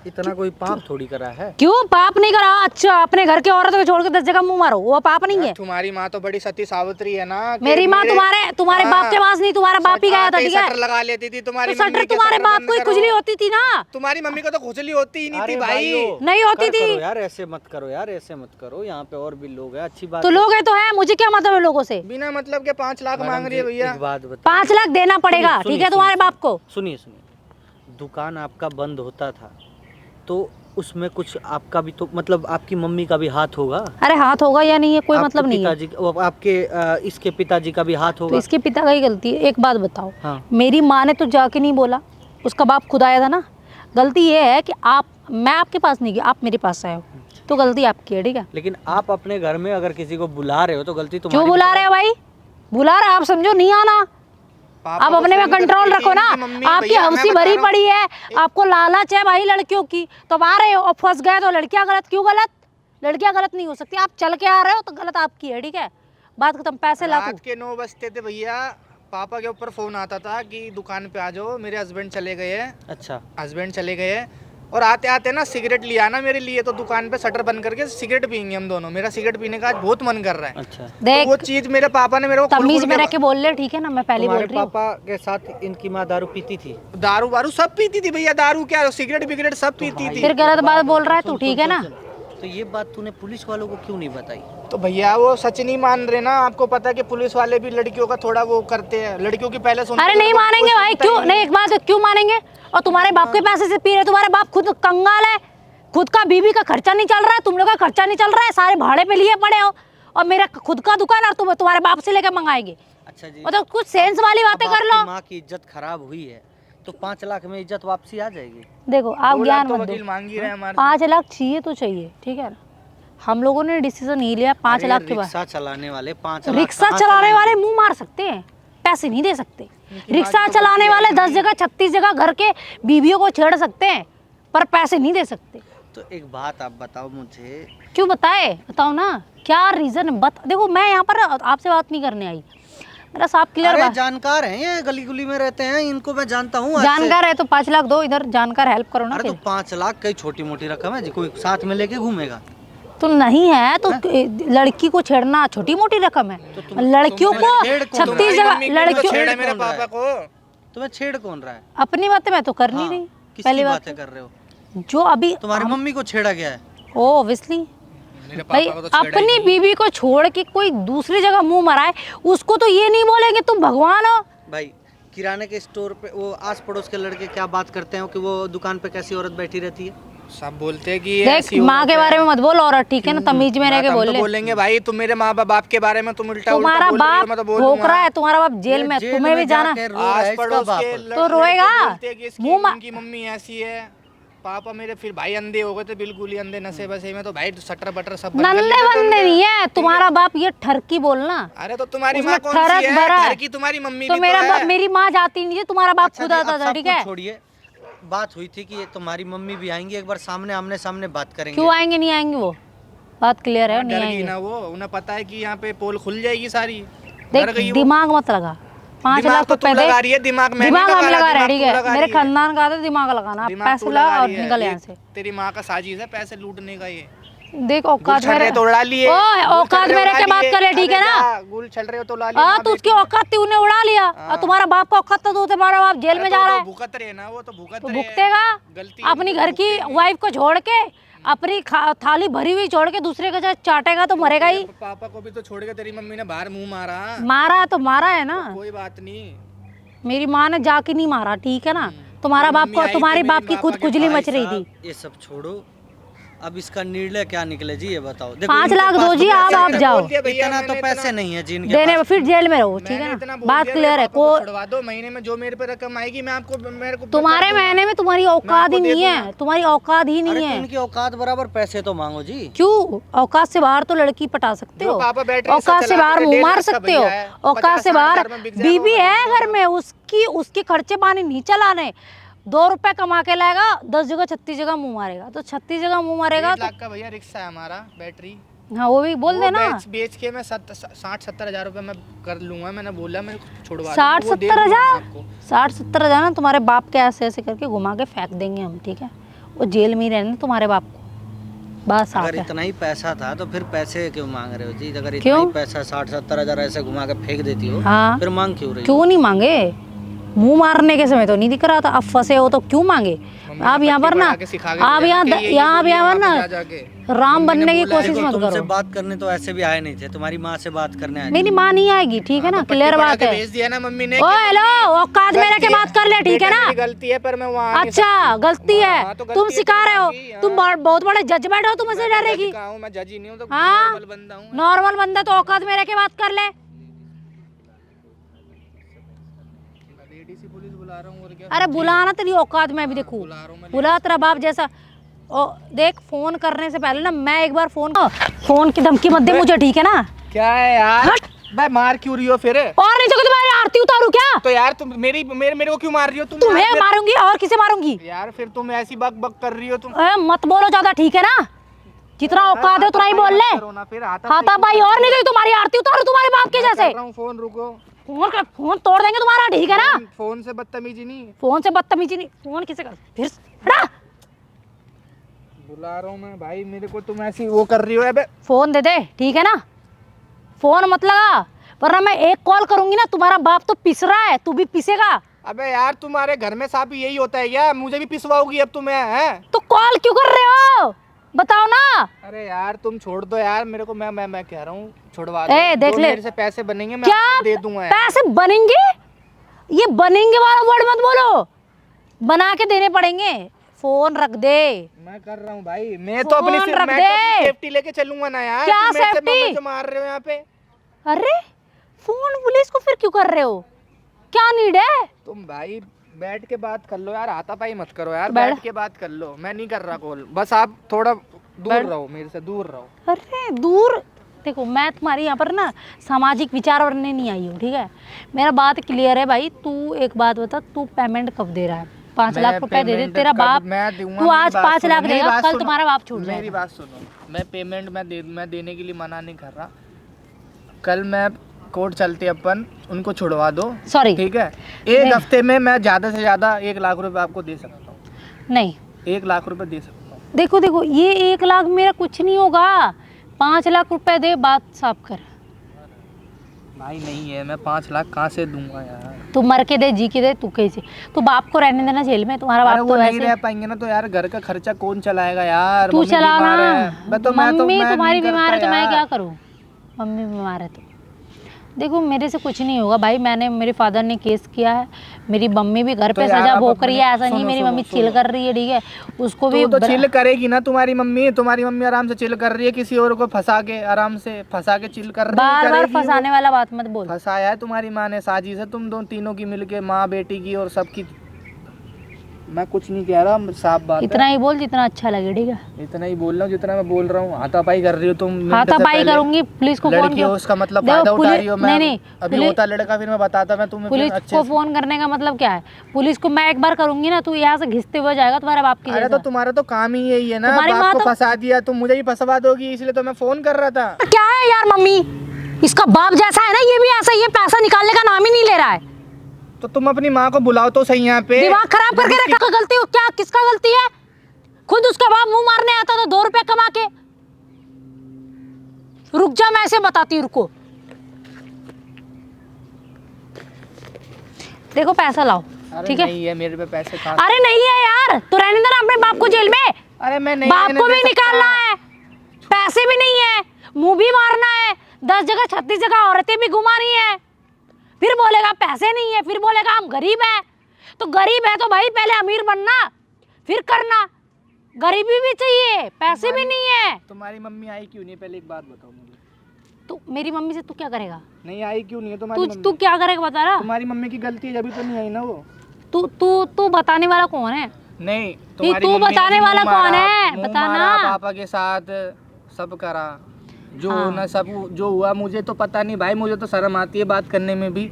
इतना कोई पाप थोड़ी करा है। क्यों पाप नहीं करा? अच्छा, अपने घर के औरतों को छोड़ के 10 जगह मुंह मारो, वो पाप नहीं है? तुम्हारी माँ तो बड़ी सती सावित्री है ना कि मेरी माँ तुम्हारे हाँ, बाप के पास नहीं, तुम्हारा बाप ही गया था, ठीक है? शटर लगा लेती थी तुम्हारी तो मम्मी शटर के, तुम्हारे शटर बाप बंद को ही करो। खुजली होती थी ना? तुम्हारी मम्मी को तो खुजली होती ही नहीं अरे थी भाई। भाइयों, नहीं होती कर थी। करो यार, ऐसे मत करो यार, ऐसे मत करो। यहाँ पे और भी लोग हैं, अच्छी बात तो है। लोग है तो है, मुझे क्या मतलब है लोगों से? बिना मतलब के 5 लाख मैडम मांग रही है जी, भैया। एक बात बता। 5 लाख देना पड़ेगा, सुनिए, ठीक है? सुनिए, तुम्हारे सुनिए। बाप को। सुनिए, दुकान आपका बंद होता था तो उसमें कुछ आपका भी तो मतलब आपकी मम्मी का भी हाथ होगा। अरे हाथ होगा या नहीं है कोई आपके मतलब नहीं है। पिताजी आपके इसके पिताजी का भी हाथ तो होगा। इसके पिता का ही गलती है। एक बात बताओ, हाँ। मेरी माँ ने तो जाके नहीं बोला, उसका बाप खुद आया था ना। गलती ये है कि मैं आपके पास नहीं गई, आप मेरे पास आए हो, तो गलती आपकी है, ठीक है। लेकिन आप अपने घर में अगर किसी को बुला रहे हो तो गलती क्यों तुम्हारी। बुला रहे हो भाई? बुला रहे, आप समझो नहीं आना। आप अपने में कंट्रोल रखो ना। आपकी हंसी भरी पड़ी है, आपको लालच है भाई लड़कियों की, तो आ रहे हो और फंस गए तो लड़कियां गलत। क्यों गलत? लड़कियां गलत नहीं हो सकती। आप चल के आ रहे हो तो गलत आपकी है, ठीक है। बात खत्म। पैसे ला रात के 9 बजते थे भैया, पापा के ऊपर फोन आता था कि दुकान पे आ जाओ, मेरे हस्बैंड चले गए हैं। अच्छा। हस्बैंड चले गए हैं और आते आते ना सिगरेट लिया ना मेरे लिए, तो दुकान पे शटर बंद करके सिगरेट पियेंगे हम दोनों। मेरा सिगरेट पीने का आज बहुत मन कर रहा है। अच्छा। देख, तो वो चीज मेरे पापा ने मेरे को तमीज में रह के बोल ले, ठीक है ना। मैं पहले बोल तुम्हारे रही हूँ। पापा के साथ इनकी माँ दारू पीती थी? दारू वारू सब पीती थी भैया, दारू क्या सिगरेट बिगरेट सब पीती थी। फिर गलत बात बोल रहा है तू, ठीक है ना। तो ये बात तूने पुलिस वालों को क्यों नहीं बताई? तो भैया वो सच नहीं मान रहे ना। आपको पता है कि पुलिस वाले भी लड़कियों का थोड़ा वो करते हैं, लड़कियों की पहले सुनते अरे हैं, नहीं वो मानेंगे कोई भाई, सुनता क्यों ही नहीं। एक बात है, क्यों मानेंगे? और तुम्हारे बाप के पैसे से पी रहे, तुम्हारे बाप खुद कंगाल है, खुद का बीवी का खर्चा नहीं चल रहा है, तुम लोग का खर्चा नहीं चल रहा है, सारे भाड़े पे लिए पड़े हो, और मेरा खुद का दुकान और तुम तुम्हारे बाप से लेकर मंगाएंगे। अच्छा जी। मतलब कुछ सेंस वाली बातें अब कर लो। आपकी माँ की इज्जत खराब हुई है तो 5 लाख में इज्जत वापसी आ जाएगी। देखो आप 2 ज्ञान लाख तो मत वकील दो। मांग ही रहे हैं हमारे 5 लाख चाहिए तो चाहिए, ठीक है ना। हम लोगों ने डिसीजन नहीं लिया 5 लाख के बाद। रिक्शा चलाने वाले 5 लाख रिक्शा चलाने वाले मुंह मार सकते हैं, पैसे नहीं दे सकते। रिक्शा चलाने वाले 10 जगह 36 जगह घर के बीवियों को छेड़ सकते हैं, पर पैसे नहीं दे सकते। तो एक बात आप बताओ मुझे। क्यों बताए? बताओ ना क्या रीजन है। देखो मैं यहाँ पर आपसे बात नहीं करने आई, मेरा साफ क्लियर अरे बात। जानकार हैं ये, गली गुली में रहते हैं, इनको मैं जानता हूँ। जानकार है तो 5 लाख दो, इधर जानकार हेल्प करो ना। अरे तो 5 लाख कई छोटी मोटी रकम है जी, कोई साथ में लेके घूमेगा? तो नहीं है तो लड़की को छेड़ना छोटी मोटी रकम है? लड़कियों को 36 जगह लड़कियों छेड़ा मेरे पापा को। तुम्हें छेड़ कौन रहा है? अपनी बातें मैं तो कर नहीं हाँ, रही। किसकी पहली बात बातें कर रहे हो? जो अभी तुम्हारी मम्मी को छेड़ा गया है? ऑब्वियसली मेरे भाई, पापा को तो छेड़ा ही अपनी नहीं। बीवी को छोड़ के कोई दूसरी जगह मुंह मराए, उसको तो ये नहीं बोलेंगे तुम भगवान हो। भाई किराने के स्टोर पे वो आस पड़ोस के लड़के क्या बात करते हैं कि वो दुकान पे कैसी औरत बैठी रहती है? सब बोलते हैं कि ये देख ऐसी माँ औरत के है। बारे में मत बोल, और ठीक है ना, तमीज में रह के हम बोल तो ले। बोलेंगे भाई, तुम मेरे माँ बाप के बारे में तुम उल्टा तुम्हारा बोल रही हो, बाप मैं तो भोग बोलूंगा। रहा है, तुम्हारा बाप जेल में, जेल तुम्हें भी में जाना। जाके रो रहा है आस इसका पड़ोस बाप। के तो रोएगा। बोलते हैं कि इसकी मुंह मा- उनकी मम्मी ऐसी है। पापा मेरे फिर भाई अंधे हो गए थे, बिल्कुल ही अंधे नशे बसे में, तो भाई सटर बटर सब बंद कर नल्ले लेते थे बंदे उनके। नहीं है तुम्हारा बाप, ये ठरकी बोलना। अरे तो तुम्हारी उसमें माँ कौन ठरक सी है? भरा है। घर की तुम्हारी मम्मी तो भी मेरा तो बाप, है। मेरी माँ जाती नहीं है, तुम्हारा बाप अच्छा खुद जी, आता अब था, सब ठीक कुछ है। छोड़िए, बात हुई थी कि ये तुम्हारी मम्मी भी आएंगी, एक बार सामने आमने सामने बात करेंगे। क्यों आएंगे? नहीं आएंगे, वो बात क्लियर है, नहीं डर गई आएंगे। ना वो, उन्हें पता है कि यहाँ पे पोल खुल जाएगी सारी। देख डर गई वो। दिमाग मत लगा। 5 दिमाग लाख तो तू रुपए लगा दे। रही है, दिमाग मैं दिमाग नहीं हम लगा रहे, दिमाग ठीक तू है। लगा मेरे रही है। खानदान का है, दिमाग लगाना, दिमाग पैसे तू ला लगा और रही है। निकल ये यहाँ से। तेरी माँ का साजिश है पैसे लूटने का ये। देख औकात गुल छल में रहे तो उड़ा लिए। ओ गुल औकात छल में रहे रह के उड़ा बात लिए। करे, ठीक है अरे ना। जा, गुल छल रहे हो तो उड़ा लिए। हाँ माँ तो उसकी बेटी। औकात थी, उन्हें उड़ा लिया। और तुम्हारा बाप का औकात था तो तुम्हारा बाप जेल अरे में तो जा रहा वो है, भुगत रहे ना, वो तो भुगत तो रहे हैं। भुगतेगा। गलती अपनी घर की वाइफ को छोड़ के अपनी थाली भरी हुई छोड़ के दूसरे का चाटेगा तो मरेगा ही। पापा को भी तो छोड़ के तेरी मम्मी ने बाहर मुंह मारा। मारा तो मारा है ना, कोई बात नहीं। मेरी माँ ने जाके नहीं मारा, ठीक है ना। तुम्हारा बाप को, तुम्हारी बाप की खुद खुजली मच रही थी। ये सब छोड़ो, अब इसका निर्णय क्या निकले जी ये बताओ। 5 लाख दो जी, आप जाओ। इतना तो पैसे नहीं है जिनके देने पास। फिर जेल में रहो, ठीक मैंने है इतना ना। बोल बात दिया, क्लियर मेरे है। पापा को को छुड़वा दो, महीने में जो मेरे पे रकम आएगी मैं आपको मेरे को तुम्हारे महीने में तुम्हारी औकात ही दे नहीं है, तुम्हारी औकात ही अरे नहीं तो है। इनकी औकात बराबर पैसे तो मांगो जी। क्यों? औकात से बाहर तो लड़की पटा सकते जो हो, पापा बैटरी रिक्शा औकात से चलाते बाहर थे, मुंह 1.5 मार लाख का सकते हो, भैया है, औकात से 50-60 बाहर हजार में बिक जाएगा बीबी वो। है घर में, उसके खर्चे पानी नहीं चलाने। 2 रुपए कमा के लाएगा, 10 जगह 36 जगह मुंह मारेगा, तो 36 जगह मुंह मारेगा 1 तो लाख का भैया रिक्शा है हमारा बैटरी। हाँ वो भी बोल वो देना। बेच के मैं 60-70 हजार रुपए मैं कर लूंगा। मैंने बोला मैं छुड़वा 60-70 हजार 60-70 हजार ना तुम्हारे बाप के ऐसे ऐसे करके घुमा के फेंक देंगे हम, ठीक है। वो जेल में ही रहने तुम्हारे बाप को, बस अगर आप इतना ही पैसा था तो फिर पैसे क्यों मांग रहे हो जी? अगर इतना क्यों? ही पैसा 60-70 हजार ऐसे घुमा के फेंक देती हो हाँ फिर मांग क्यों रही हो? क्यों नहीं मांगे? मुंह मारने के समय तो नहीं दिख रहा था, अब फंसे हो तो क्यों मांगे। आप यहाँ पर ना, आप यहाँ पर ना राम बनने की कोशिश मत तुमसे करो। बात करने तो ऐसे भी आए नहीं थे, तुम्हारी माँ से बात करने आए। मेरी माँ नहीं आएगी, ठीक है ना, क्लियर बात है। भेज दिया ना मम्मी ने। ओ हेलो, औकात में रह के बात कर ले, ठीक है ना। गलती है पर मैं वहाँ अच्छा गलती है, हाँ, तो गलती तुम है सिखा रहे हो, तुम्हारी, हाँ। तुम बहुत बड़े जजमेंट हो, तुम ऐसे डरेगी। मैं जज ही नहीं हूँ, तो हाँ नॉर्मल बंदा हूँ। नॉर्मल बंदा तो औकात में रह के बात कर ले। डीसी पुलिस बुला रहा हूँ और क्या। अरे बुलाना तेरी औकात में भी देखूं, बुला रहा हूँ मैं। बुला तेरा बाप जैसा। ओ देख, फोन करने से पहले ना मैं एक बार फोन की धमकी मत दे मुझे, ठीक है ना। क्या है यार, भाई मार क्यों रही हो फिर? और नहीं तो तुम्हारी आरती उतारू क्या? तो यार तुम मेरे को क्यों मार रही हो तुम? तुम्हें मारूंगी और किसे मारूंगी यार फिर तुम ऐसी बक बक कर रही हो तुम। मत बोलो ज्यादा, ठीक है ना। जितना औकात है उतना ही बोल ले। हाथा भाई, और नहीं तो तुम्हारी आरती उतारू तुम्हारे बाप के जैसे। फोन रुको, फोन तोड़ देंगे तुम्हारा, ठीक है ना। फोन से बदतमीजी नहीं, फोन से बदतमीजी नहीं, फोन किसे कर फिर हटा। बुला रहा हूँ मैं भाई, मेरे को तुम ऐसी वो कर रही हो। अबे फोन दे दे, ठीक है ना, फोन मत लगा, वरना मैं एक कॉल करूंगी ना, तुम्हारा बाप तो पिस रहा है, तू भी पिसेगा। अबे यार तुम्हारे घर में साहब यही होता है क्या? मुझे भी पिसवाओगी अब तुम्हें, हैं? तो कॉल क्यों कर रहे हो, बताओ ना। अरे यार तुम छोड़ दो यार मेरे को, मैं कह रहा हूँ छुड़वा दो। देख जो ले, मेरे से पैसे बनेंगे मैं क्या आपको दे दूंगा यार। पैसे बनेंगे? ये बनेंगे वाला वर्ड मत बोलो, बना के देने पड़ेंगे। फोन रख दे। मैं कर रहा हूँ भाई, मैं तो अपनी फोन रख मैं दे। तो अपनी सेफ्टी लेके चलूंगा ना यार। क्या तुम मेरे से सेफ्टी? जो मार रहे हो यहाँ पे। अरे फोन पुलिस को फिर क्यों कर रहे हो, क्या नीड है? तुम भाई बैठ के बात कर लो यार, हाथापाई मत करो यार, बैठ। बैठ के बात कर लो। मैं नहीं कर रहा कॉल, बस आप थोड़ा दूर रहो, मेरे से दूर रहो। अरे दूर देखो, मैं तुम्हारी यहाँ पर ना सामाजिक विचार बनने नहीं आई हूँ, ठीक है। मेरा बात क्लियर है भाई, तू एक बात बता, तू पेमेंट कब दे रहा है? 5 लाख रुपए दे दे तेरा बाप। तू आज 5 लाख देगा, कल तुम्हारा बाप छूट जाएगा। मेरी बात सुनो, मैं पेमेंट मैं देने के लिए मना नहीं कर रहा। कल मैं कोर्ट चलते अपन उनको छुड़वा दो, सॉरी, ठीक है। एक हफ्ते में मैं ज़्यादा से ज़्यादा 1 लाख रुपए आपको दे सकता हूँ। नहीं 1 लाख रुपए दे सकता हूँ। देखो देखो, ये 1 लाख मेरा कुछ नहीं होगा, 5 लाख रुपए दे, बात साफ कर। भाई नहीं है, मैं 5 लाख कहाँ से दूंगा यार। तू मर के दे, जी के दे, तू कैसे? तू बाप को रहने देना जेल में, तुम्हारा अरे बाप वो तो नहीं रह वैसे। पाएंगे ना, तो यार घर का खर्चा कौन चलाएगा यार? तू मम्मी चलाना। बीमार है। मैं मम्मी मैं तुम्हारी नहीं बीमार है करता तो मैं यार। क्या करूँ? मम्मी बीमार है तो देखो, मेरे से कुछ नहीं होगा भाई। मेरे फादर ने केस किया है, मेरी मम्मी भी घर तो पे यार सजा आप भोग रही है, अपने- ऐसा नहीं सुनो, मेरी सुनो, मम्मी सुनो। चिल कर रही है, ठीक है। उसको भी तो चिल करेगी ना तुम्हारी मम्मी आराम से चिल कर रही है, किसी और को फंसा के आराम से फंसा के चिल कर रही है। बार बार करेगी वो। फंसाने वाला बात मत बोल। फंसाया है तुम्हारी माँ ने, साजिश है तुम तीनों की मिलके, माँ बेटी की और सबकी। मैं कुछ नहीं कह रहा, साफ बात इतना ही बोल जितना अच्छा लगे, ठीक है। है। इतना ही बोल रहा हूँ जितना मैं बोल रहा हूँ। हाथापाई कर रही हो तुम। हाथापाई करूंगी, पुलिस को फोन लड़की हो उसका मतलब फायदा उठा रही हो। मैं नहीं, अभी होता लड़का फिर मैं बताता, मैं तुम्हें पुलिस को फोन करने का मतलब क्या है? पुलिस को मैं एक बार करूंगी ना, तू यहाँ से घिसते हुए जाएगा तुम्हारे बाप की अरे जैसा। तो तुम्हारा तो काम ही यही है ना, तुम्हारी बाप माँ को तो- फंसा दिया, तुम मुझे भी फंसवा दोगी, इसलिए तो मैं फोन कर रहा था। क्या है यार, मम्मी इसका बाप जैसा है ना, ये भी ऐसा ही है, पैसा निकालने का नाम ही नहीं ले रहा है। तो तुम अपनी माँ को बुलाओ तो सही यहाँ पे। दिमाग खराब करके रखा। गलती हो क्या? किसका गलती है? खुद उसका बाप मुंह मारने आता तो 2 रुपए कमा के। रुक जा, मैं ऐसे बताती हूँ, रुको। देखो पैसा लाओ, ठीक है। नहीं है मेरे पे पैसे कहाँ? अरे नहीं है यार, तो रहने देना अपने बाप को जेल में। अरे मैं नहीं, बाप को भी निकालना है, पैसे भी नहीं है, मुंह भी मारना है, 10 जगह 36 जगह औरतें भी घुमानी है। फिर बोलेगा पैसे नहीं है, फिर बोलेगा हम गरीब है। तो गरीब है तो भाई पहले अमीर बनना, फिर करना। गरीबी भी चाहिए, पैसे भी नहीं है। तुम्हारी मम्मी आई क्यों नहीं, पहले एक बात बताओ मुझे। तो मेरी मम्मी से तू क्या करेगा? नहीं आई क्यों नहीं है तुम्हारी मम्मी? तू क्या करेगा बता रहा? तुम्हारी मम्मी की गलती है, जब तो नहीं आई ना वो। तू बताने वाला कौन है? नहीं तू बताने वाला कौन है? बताना। पापा के साथ सब करा जो ना, सब जो हुआ मुझे तो पता नहीं भाई, मुझे तो शर्म आती है बात करने में भी।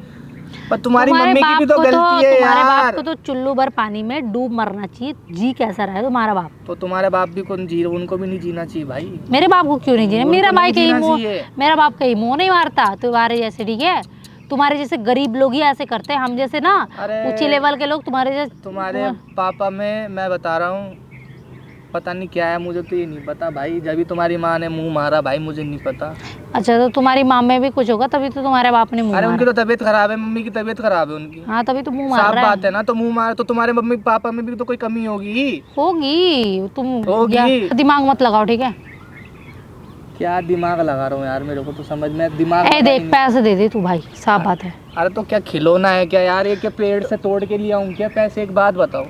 पर तुम्हारी मम्मी की भी तो गलती है तुम्हारे बाप यार। को तो चुल्लू भर पानी में डूब मरना चाहिए, जी कैसा रहा है तुम्हारा बाप। तो तुम्हारे बाप भी कौन जी, उनको भी नहीं जीना चाहिए भाई। मेरे बाप को क्यों नहीं जीना? उनको मेरा नहीं भाई कहीं जीना मुंह, चाहिए। मेरा बाप कहीं मुंह नहीं मारता तुम्हारे जैसे, ठीक है। तुम्हारे जैसे गरीब लोग ही ऐसे करते हैं, हम जैसे ना अरे ऊंचे लेवल के लोग तुम्हारे जैसे। तुम्हारे पापा में मैं बता रहा हूँ पता नहीं क्या है, मुझे तो ये नहीं पता भाई। जब भी तुम्हारी माँ ने मुंह मारा भाई, मुझे नहीं पता। अच्छा तो तुम्हारी माँ में भी कुछ होगा तभी तो तुम्हारे बाप ने मुंह अरे उनकी मारा। तो तबीयत खराब है, मम्मी की तबीयत खराब है उनकी। हाँ तभी तो मुंह मार साफ रहा है। बात है ना, तो मुंह मारा तो तुम्हारे मम्मी पापा में भी तो कोई कमी होगी। होगी तुम होगी। दिमाग मत लगाओ ठीक है। क्या दिमाग लगा रहा हूँ यार, मेरे को तो समझ में दिमाग ए लगा ही देख नहीं। पैसे दे दे तू भाई, साफ बात है। अरे तो क्या खिलौना है क्या यार, ये क्या पेड़ से तोड़ के लिया हूँ क्या पैसे? एक बात बताओ।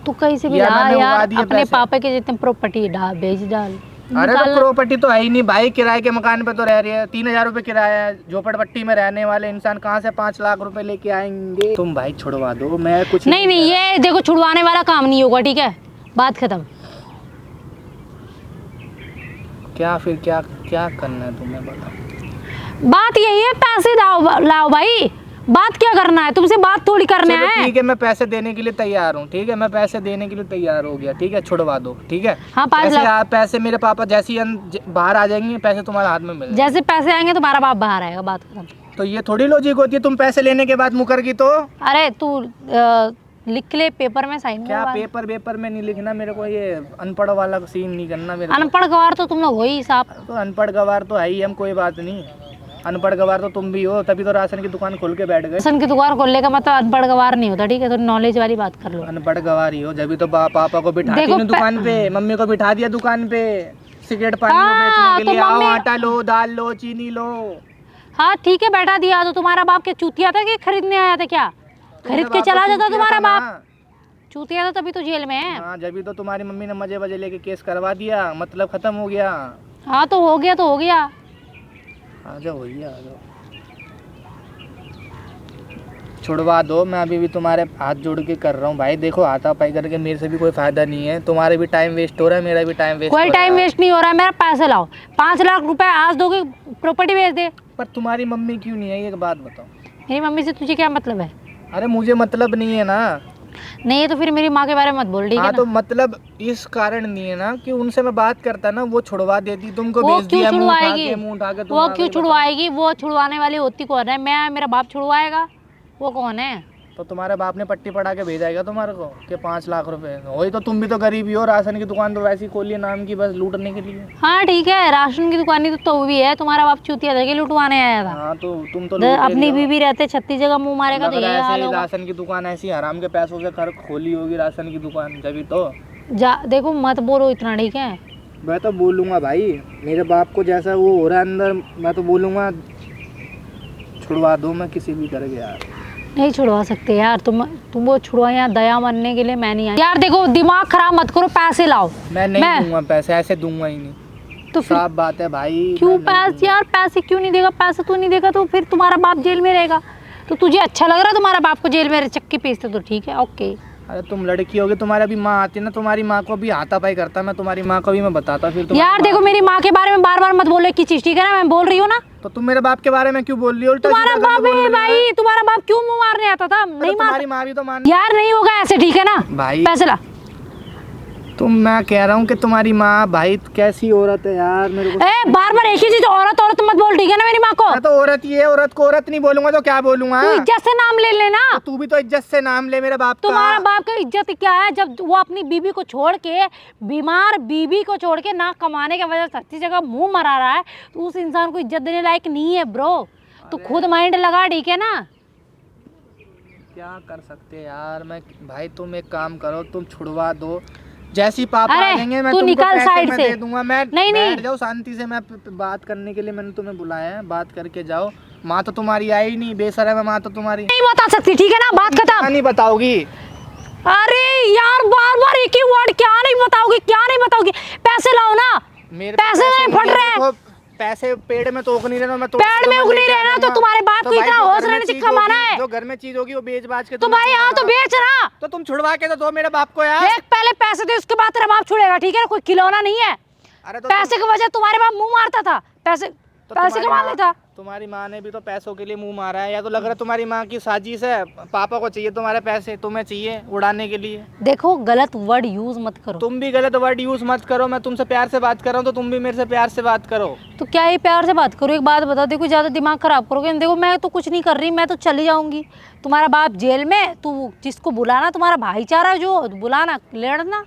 तू कहीं से भी यार ला मैंने उगा यार, दिए अपने पैसे। पापा के जितने प्रॉपर्टी डाल बेच डाल। अरे तो निकाल। प्रॉपर्टी तो है ही नहीं भाई, किराए के मकान पे तो रह रही है। 3,000 रुपए किराया है। झोपड़पट्टी में रहने वाले इंसान कहाँ से 5 लाख रुपए लेके आएंगे? तुम भाई छुड़वा दो, मैं कुछ नहीं नहीं, ये देखो छुड़वाने वाला काम नहीं होगा ठीक है, बात खत्म। क्या फिर क्या क्या करना है तुम्हें बताओ। बात यही है, पैसे लाओ लाओ भाई, बात क्या करना है तुमसे, बात थोड़ी करना चलो है। ठीक है, मैं पैसे देने के लिए तैयार हूँ। ठीक है, मैं पैसे देने के लिए तैयार हो गया। ठीक है, छुड़वा दो। ठीक है। हाँ 5 पैसे लाख। पैसे मेरे पापा जैसे ही बाहर आ जाएंगे, पैसे तुम्हारे हाथ में मिल जाएंगे। जैसे पैसे आएंगे तुम्हारा बाप बाहर आएगा, बात खत्म। तो ये थोड़ी लॉजिक होती है, तुम पैसे लेने के बाद मुकरगी तो? अरे तू लिख ले पेपर में साइन क्या करवा। पेपर में नहीं लिखना मेरे को, ये अनपढ़ वाला सीन नहीं करना मेरे को। अनपढ़ गवार तो तुम लोग हो ही साहब। तो अनपढ़ गवार तो है ही हम, कोई बात नहीं। अनपढ़ गवार तो तुम भी हो, तभी तो राशन की दुकान खोल के बैठ गए। राशन की दुकान खोलने का मतलब अनपढ़ गवार नहीं होता ठीक है, तो नॉलेज वाली बात कर लो। अनपढ़ गवार ही हो, जब तो पापा को बिठाती देखो, नहीं दुकान पे, मम्मी को बिठा दिया दुकान पे सिगरेट पानी हाँ, बेचने के तो लिए। आओ मम्मी- आटा लो, दाल लो, चीनी लो। हाँ ठीक है बैठा दिया, तो तुम्हारा बाप क्या चूतिया था कि खरीदने आया था क्या? खरीद के चला जाता तुम्हारा बाप। चूतिया था तभी तो जेल में है। हाँ, जब तो तुम्हारी मम्मी ने मजे मजे लेके केस करवा दिया, मतलब खत्म हो गया। हाँ तो हो गया तो हो गया। आ जाओ भैया, आ जाओ, छुड़वा दो। मैं अभी भी तुम्हारे हाथ जोड़ के कर रहा हूँ भाई। देखो हाथापाई करके मेरे से भी कोई फायदा नहीं है, तुम्हारे भी टाइम वेस्ट हो रहा है, मेरा भी टाइम वेस्ट हो कोई रहा टाइम है। वेस्ट नहीं हो रहा है, मेरा पैसे लाओ। 5 लाख रुपए आज दोगे, प्रॉपर्टी बेच दे। पर तुम्हारी मम्मी क्यों नहीं है, ये बात बताओ। मेरी मम्मी से तुझे क्या मतलब है? अरे मुझे मतलब नहीं है ना। नहीं है तो फिर मेरी माँ के बारे में मत बोल ठीक है हाँ ना? तो मतलब इस कारण नहीं है ना कि उनसे मैं बात करता ना, वो छुड़वा देती, तुमको वो भेज क्यों दिया मुंह उठा छुड़वाएगी? के, मुंह उठा के तुम वो आ क्यों गई, बताओ। छुड़वाएगी? वो छुड़वाने वाली होती कौन है? मैं, मेरा बाप छुड़वाएगा? वो कौन है? तो तुम्हारे बाप ने पट्टी पढ़ा के भेजाएगा तुम्हारे को कि 5 लाख रुपए? वही तो, तुम भी तो गरीब ही हो, राशन की दुकान तो वैसी खोली है नाम की, बस लूटने के लिए। हाँ ठीक है, राशन की दुकान ही तो वो भी है, तुम्हारा बाप चूतिया था कि लुटवाने आया था। हाँ तो तुम तो अपनी बीबी रहते 36 जगह मुंह मारेगा तो यही हाल होगा। राशन की दुकान ऐसी हराम के पैसों से कर खोली होगी राशन की दुकान, जब तो। जा देखो मत बोलो इतना ठीक है। मैं तो बोलूँगा भाई, मेरे बाप को जैसा वो हो रहा है अंदर, मैं तो बोलूँगा छुड़वा दो, मैं किसी भी तरह के यार। नहीं छुड़वा सकते यार, तुम वो छुड़वा, यहाँ दया मानने के लिए मैं नहीं आई यार। देखो दिमाग खराब मत करो, पैसे लाओ। मैं नहीं दूंगा पैसे, ऐसे दूंगा ही नहीं। तो फिर साफ बात है भाई। क्यों मैं नहीं पैसे दूंगा। यार, पैसे क्यों नहीं देगा? पैसे तू नहीं देगा तो फिर तुम्हारा बाप जेल में रहेगा। तो तुझे अच्छा लग रहा है तुम्हारा बाप को जेल में चक्की पीसते तो ठीक है ओके। अरे तुम लड़की होगी, तुम्हारी अभी माँ आती ना, तुम्हारी माँ को भी हाथापाई करता मैं, तुम्हारी माँ को भी मैं बताता फिर तुम्हारी यार माँ देखो मेरी माँ के बारे में बार बार मत बोलो की चीज ठीक है ना, मैं बोल रही हूँ ना। तो तुम मेरे बाप के बारे में क्यों बोल रही हो? उल्टा तुम्हारा सीधा बाप बोल रही है हो। भाई, तुम्हारा बाप क्यों मुंह मारने आता था? नहीं मार तुम्हारी माँ भी तो मान। यार, नहीं होगा ऐसे ठीक है ना भाई पैसे ला। मैं कह रहा हूँ कि तुम्हारी माँ भाई कैसी औरत है यार, मेरे को। ए बार बार एक ही चीज औरत औरत मत बोल ठीक है ना मेरी माँ को। मैं तो औरत ही है, औरत को औरत नहीं बोलूंगा तो क्या बोलूंगा? तू इज्जत से नाम ले लेना। तो तू भी तो इज्जत से नाम ले मेरे बाप का। तुम्हारा बाप का इज्जत क्या है? जब वो अपनी बीबी को छोड़ के, बीमार बीबी को छोड़ के ना कमाने की वजह से 30 जगह मुंह मरा रहा है, तो उस इंसान को इज्जत देने लायक नहीं है ब्रो। तो खुद माइंड लगा ठीक है ना। क्या कर सकते यार। मैं भाई तुम एक काम करो, तुम छुड़वा दो, जैसी पापा अरे, आ जाएंगे मैं तू तुमको निकल पैसे साइड मैं से। दे दूंगा। मैं नहीं, नहीं। बैठ जाओ शांति से, मैं बात करने के लिए मैंने तुम्हें बुलाया है, बात करके जाओ। माँ तो तुम्हारी आई नहीं, बेशरम है माँ तो तुम्हारी। नहीं बता सकती ठीक है ना, बात क्या खत्म। नहीं बताओगी? अरे यार बार बार एक ही वर्ड, क्या नहीं बताओगी, क्या नहीं बताओगी? पैसे लाओ ना। मेरे पैसे नहीं फट रहे हैं। पैसे पेड़ में तो उग नहीं रहना, मैं तो पेड़ में उग नहीं रहना, तो तुम्हारे बाप को इतना होश रहने से कमाना है। जो घर में चीज होगी वो बेच बाज के तो भाई हाँ तो बेच ना। तो तुम छुड़वा के तो दो मेरे बाप को यार। देख पहले पैसे दे, उसके बाद तेरा बाप छुड़ेगा ठीक है ना, कोई खिलौना नहीं है। अरे तो पैसे की वजह तुम्हारे बाप मुंह मारता था, पैसे पैसे कमा लेता। तुम्हारी माँ ने भी तो पैसों के लिए मुंह मारा है, या तो लग रहा है तुम्हारी माँ की साजिश है। पापा को चाहिए तुम्हारे पैसे, तुम्हें चाहिए उड़ाने के लिए। देखो गलत वर्ड यूज मत करो। तुम भी गलत वर्ड यूज मत करो। मैं तुमसे प्यार से बात कर रहा हूँ तो तुम भी मेरे से प्यार से बात करो। तो क्या ये प्यार से बात करो? एक बात बता, देखो ज्यादा दिमाग खराब करोगे। देखो मैं तो कुछ नहीं कर रही, मैं तो चली जाऊंगी। तुम्हारा बाप जेल में, तू जिसको बुलाना, तुम्हारा भाईचारा जो बुलाना, लड़ना,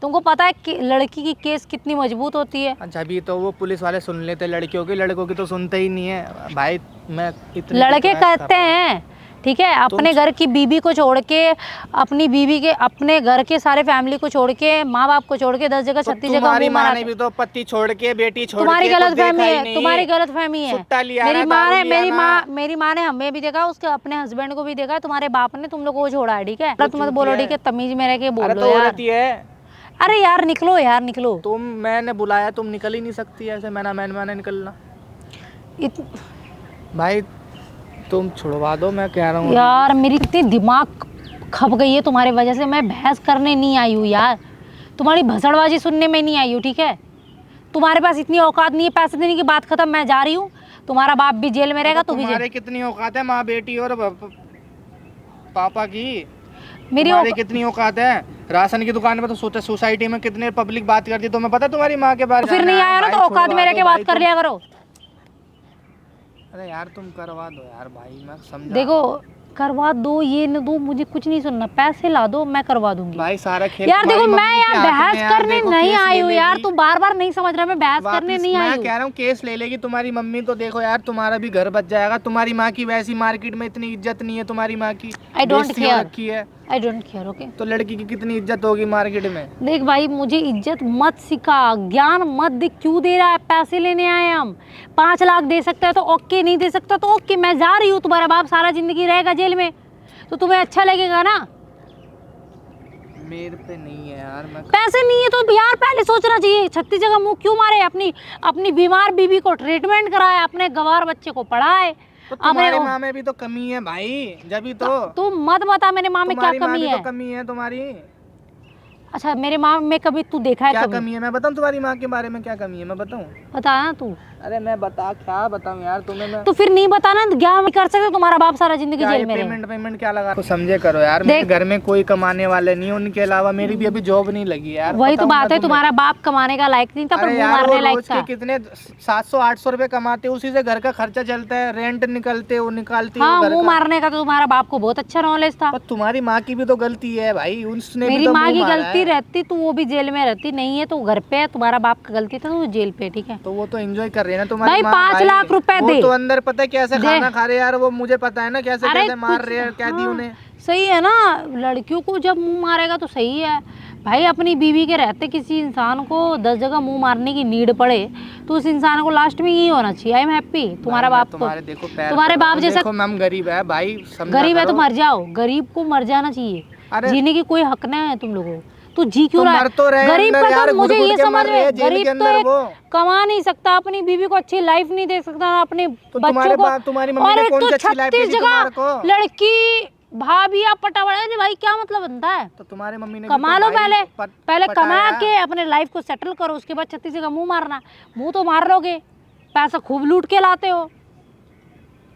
तुमको पता है कि लड़की की केस कितनी मजबूत होती है? अच्छा, अभी तो वो पुलिस वाले सुन लेते लड़कियों की, लड़कों की तो सुनते ही नहीं है भाई। मैं इतनी लड़के कहते हैं ठीक है, अपने घर की बीबी को छोड़ के, अपनी बीबी के, अपने घर के सारे फैमिली को छोड़ के, माँ बाप को छोड़ के 10 जगह 36 जगह तुम्हारी मुंह माँ मारा। ने भी तो पति छोड़ के, बेटी छोड़ तुम्हारी के गलत कुछ फहमी देखा ही है, नहीं। तुम्हारी गलत फहमी है। सुट्टा लिया मेरी ना, माँ दारू ने, लिया ना। मेरी माँ ने हमें भी देखा, उसके अपने हस्बैंड को भी देखा, तुम्हारे बाप ने तुम लोग को छोड़ा है, ठीक है? तुम मत बोलो, ठीक है? तमीज में रह के अरे बोलो तो यार। औरत ही है। अरे यार निकलो, यार निकलो। मैंने बुलाया, तुम निकल ही नहीं सकती ऐसे, मैंने निकलना। भाई तुम छुड़वा दो, मैं कह रहा हूँ यार मेरी इतनी दिमाग खप गई है तुम्हारी वजह से। मैं बहस करने नहीं आई हूँ यार, तुम्हारी भसड़बाजी सुनने में नहीं आई हूँ, ठीक है? तुम्हारे पास इतनी औकात नहीं है पैसे देने की, बात खत्म, मैं जा रही हूँ। तुम्हारा बाप भी जेल में रहेगा, तू भी तुम्हारे कितनी औकात है माँ बेटी और पापा की? मेरी तुम्हारी कितनी औकात है? राशन की दुकान पे तो सोसाइटी में कितने पब्लिक बात करती है, तुम्हें पता है तुम्हारी माँ के बारे में? फिर नहीं आया ना तो औकात में रह के बात कर लिया करो। अरे यार तुम करवा दो यार भाई, मैं समझा। देखो करवा दो, ये न दो, मुझे कुछ नहीं सुनना, पैसे ला दो, मैं करवा दूंगी भाई। सारा खेल यार। देखो तुम्हारी मैं मम्मी के यहाँ हाथ में बहस है यार, करने देखो नहीं केस आई ले हूँ यार, लेगी। तू बार बार नहीं समझ रहा, मैं बहस करने नहीं आई मैं हूँ। कह रहा हूँ केस ले लेगी तुम्हारी मम्मी, तो देखो यार तुम्हारा भी घर बच जाएगा। तुम्हारी माँ की वैसी मार्केट में इतनी इज्जत नहीं है तुम्हारी माँ की, I don't बेइज्जती हो care. रखी है। I don't care, okay? तो लड़की की कितनी इज्जत होगी मार्केट में? देख भाई, मुझे इज्जत मत सिखा, ज्ञान मत दे। क्यों दे रहा है? पैसे लेने आए हम। 5 लाख दे सकता है तो ओके, नहीं दे सकता तो ओके। मैं जा रही हूँ, तुम्हारा बाप सारा जिंदगी रहेगा जेल में, तो तुम्हें अच्छा लगेगा ना? मेरे पे नहीं है यार। मैं पैसे नहीं है तो यार पहले सोचना चाहिए। 36 जगह मुंह क्यों मारे? अपनी बीमार बीबी को ट्रीटमेंट कराए, अपने गवार बच्चे को पढ़ाए। तो तुम्हारी माँ में भी तो कमी है भाई, जब तो तू मत बता मेरे माँ में क्या तुम्हारी माँ कमी भी है। तो कमी है तुम्हारी। अच्छा, मेरे माँ में कभी तू देखा है? क्या कभी कमी है? मैं बताऊं तुम्हारी माँ के बारे में क्या कमी है? मैं बताऊं? बता ना तू। अरे मैं क्या बताऊं यार तुम्हें मैं? तो फिर नहीं बताना, क्या हम कर सकते? तुम्हारा बाप सारा जिंदगी जेल में रहे। पेमेंट क्या लगा तो समझे करो यार। मेरे घर में कोई कमाने वाले नहीं, उनके अलावा मेरी भी अभी जॉब नहीं लगी यार। वही तो बात है, तुम्हारा बाप कमाने का लायक नहीं था, पर मुंह मारने लायक था। कितने 700-800 रुपए कमाते, उसी से घर का खर्चा चलता है, रेंट निकलती हाँ, मुंह मारने का तो तुम्हारा बाप को बहुत अच्छा नॉलेज था। तुम्हारी माँ की भी तो गलती है भाई, उसने मेरी भी तो माँ मुंह की मारा गलती है। रहती तो वो भी जेल में रहती, नहीं है तो घर पे है। तुम्हारा बाप का गलती था तो वो जेल पे, ठीक है? तो वो तो एंजॉय कर रही है ना तुम्हारी भाई माँ। 5 लाख रुपए वो दे। तो अंदर पता है कैसे दे। खाना खा रहे यार, वो मुझे पता है ना कैसे अरे कैसे मार कुछ- रहे हैं, क्या दी हाँ, उन्हें। सही है ना? लड़कियों को जब मुंह मारेगा तो सही है भाई। अपनी बीवी के रहते किसी इंसान को 10 जगह मुंह मारने की नीड पड़े तो उस इंसान को लास्ट में यही होना चाहिए, आई एम हैप्पी। तुम्हारा बाप को, तुम्हारे बाप जैसा हम गरीब है भाई, गरीब है तो मर जाओ। गरीब को मर जाना चाहिए, जीने की कोई हक नहीं है तुम लोगों को। तू जी क्यों रहा है? गरीब का तो मुझे ये समझ में, गरीब तो एक कमा नहीं सकता, अपनी बीवी को अच्छी लाइफ नहीं दे सकता, अपने बच्चों को। तुम्हारी और एक तो 36 जगह लड़की भाभी या पटावड़ा है भाई, क्या मतलब बनता है? तो तुम्हारे मम्मी ने कमा लो पहले कमा के अपने लाइफ को सेटल करो, उसके बाद 36 जगह मुंह मारना। मुंह तो मार लोगे, पैसा खूब लूट के लाते हो।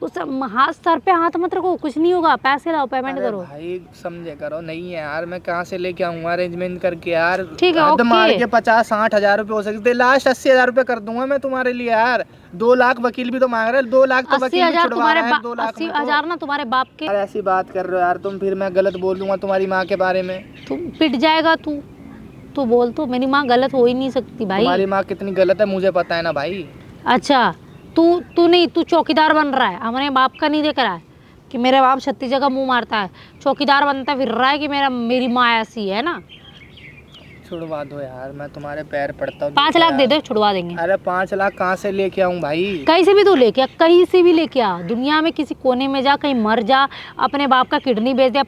उस हाथ सर पे हाथ मत रखो, कुछ नहीं होगा। पैसे लाओ, पेमेंट करो भाई, समझे करो। नहीं है यार, मैं कहाँ से लेके आऊंगा अरेंजमेंट करके यार? ठीक है, हद मार ओके। के 50-60 हजार रुपए हो सकते, लास्ट 80 हजार रुपए कर दूंगा मैं तुम्हारे लिए यार। 2 लाख वकील भी तो मांग रहे हैं, 2 लाख तो 80 वकील भी हजार छुड़वा रहा है, 2 लाख 80 में तो। हजार ना तुम्हारे बाप के। यार ऐसी बात कर रहे हो यार तुम, फिर मैं गलत बोल दूंगा तुम्हारी माँ के बारे में। तुम पिट जाएगा तू बोल तो। मेरी माँ गलत हो ही नहीं सकती भाई। तुम्हारी माँ कितनी गलत है मुझे पता है ना भाई। अच्छा, तू नहीं, तू चौकीदार बन रहा है, हमारे बाप का नहीं देख रहा है कि मेरे बाप 36 जगह मुंह मारता है। चौकीदार बनता फिर रहा है कि मेरी माँ ऐसी है ना। छुड़वा दो यार, मैं तुम्हारे पैर पड़ता हूँ। 5 लाख दे दो, छुड़वा देंगे। अरे 5 लाख कहाँ से लेके आऊँ भाई? कहीं से भी तू लेके आ, कहीं से भी लेके आ। दुनिया में किसी कोने में जा, कहीं मर जा, अपने बाप का किडनी बेच दे।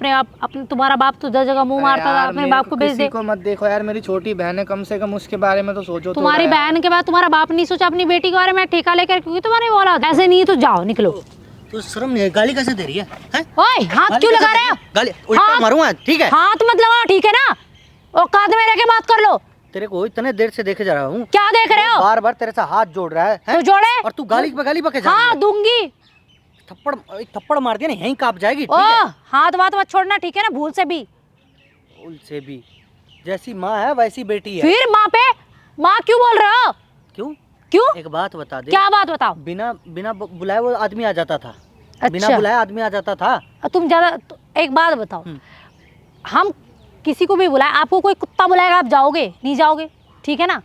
तुम्हारा बाप तो 10 जगह मुंह मारता था, अपने बाप को बेच दे। किसी को मत देखो यार, मेरी छोटी बहन है, कम से कम उसके बारे में तो सोचो। तुम्हारी बहन के बाद तुम्हारा बाप नहीं सोचा अपनी बेटी के बारे में ठेका लेकर, क्योंकि तुम्हारी औलाद ऐसे नहीं है। तो जाओ, निकलो। तो शर्म नहीं है? गाली कैसे दे रही है? ओए, हाथ क्यों लगा रहे हो? गाली उल्टा मारूंगा, ठीक है? हाथ मत लगाओ, ठीक है ना? औकात में रह के बात कर लो। तेरे को इतने देर से देखे जा रहा हूँ। क्या देख रहे हो? बार बार तेरे से हाथ जोड़ रहा है, तो जोड़े और तू गाली बके जा रही हाँ, है। दूंगी। थप्पड़ मार दिया ना, यहीं कांप जाएगी, ठीक ओ, है? हाथ बात मत छोड़ना, ठीक है ना? भूल से भी। भूल से भी? जैसी माँ है वैसी बेटी है। फिर माँ पे माँ क्यों बोल रहे हो? क्यों? एक बात बता दे। क्या बात बताओ? बिना बुलाए वो आदमी आ जाता था। अच्छा। बिना बुलाए आदमी आ जाता था। तुम ज्यादा एक बात बताओ, हम किसी को भी बुलाए, आपको कोई कुत्ता बुलाएगा आप जाओगे? नहीं जाओगे, ठीक है ना?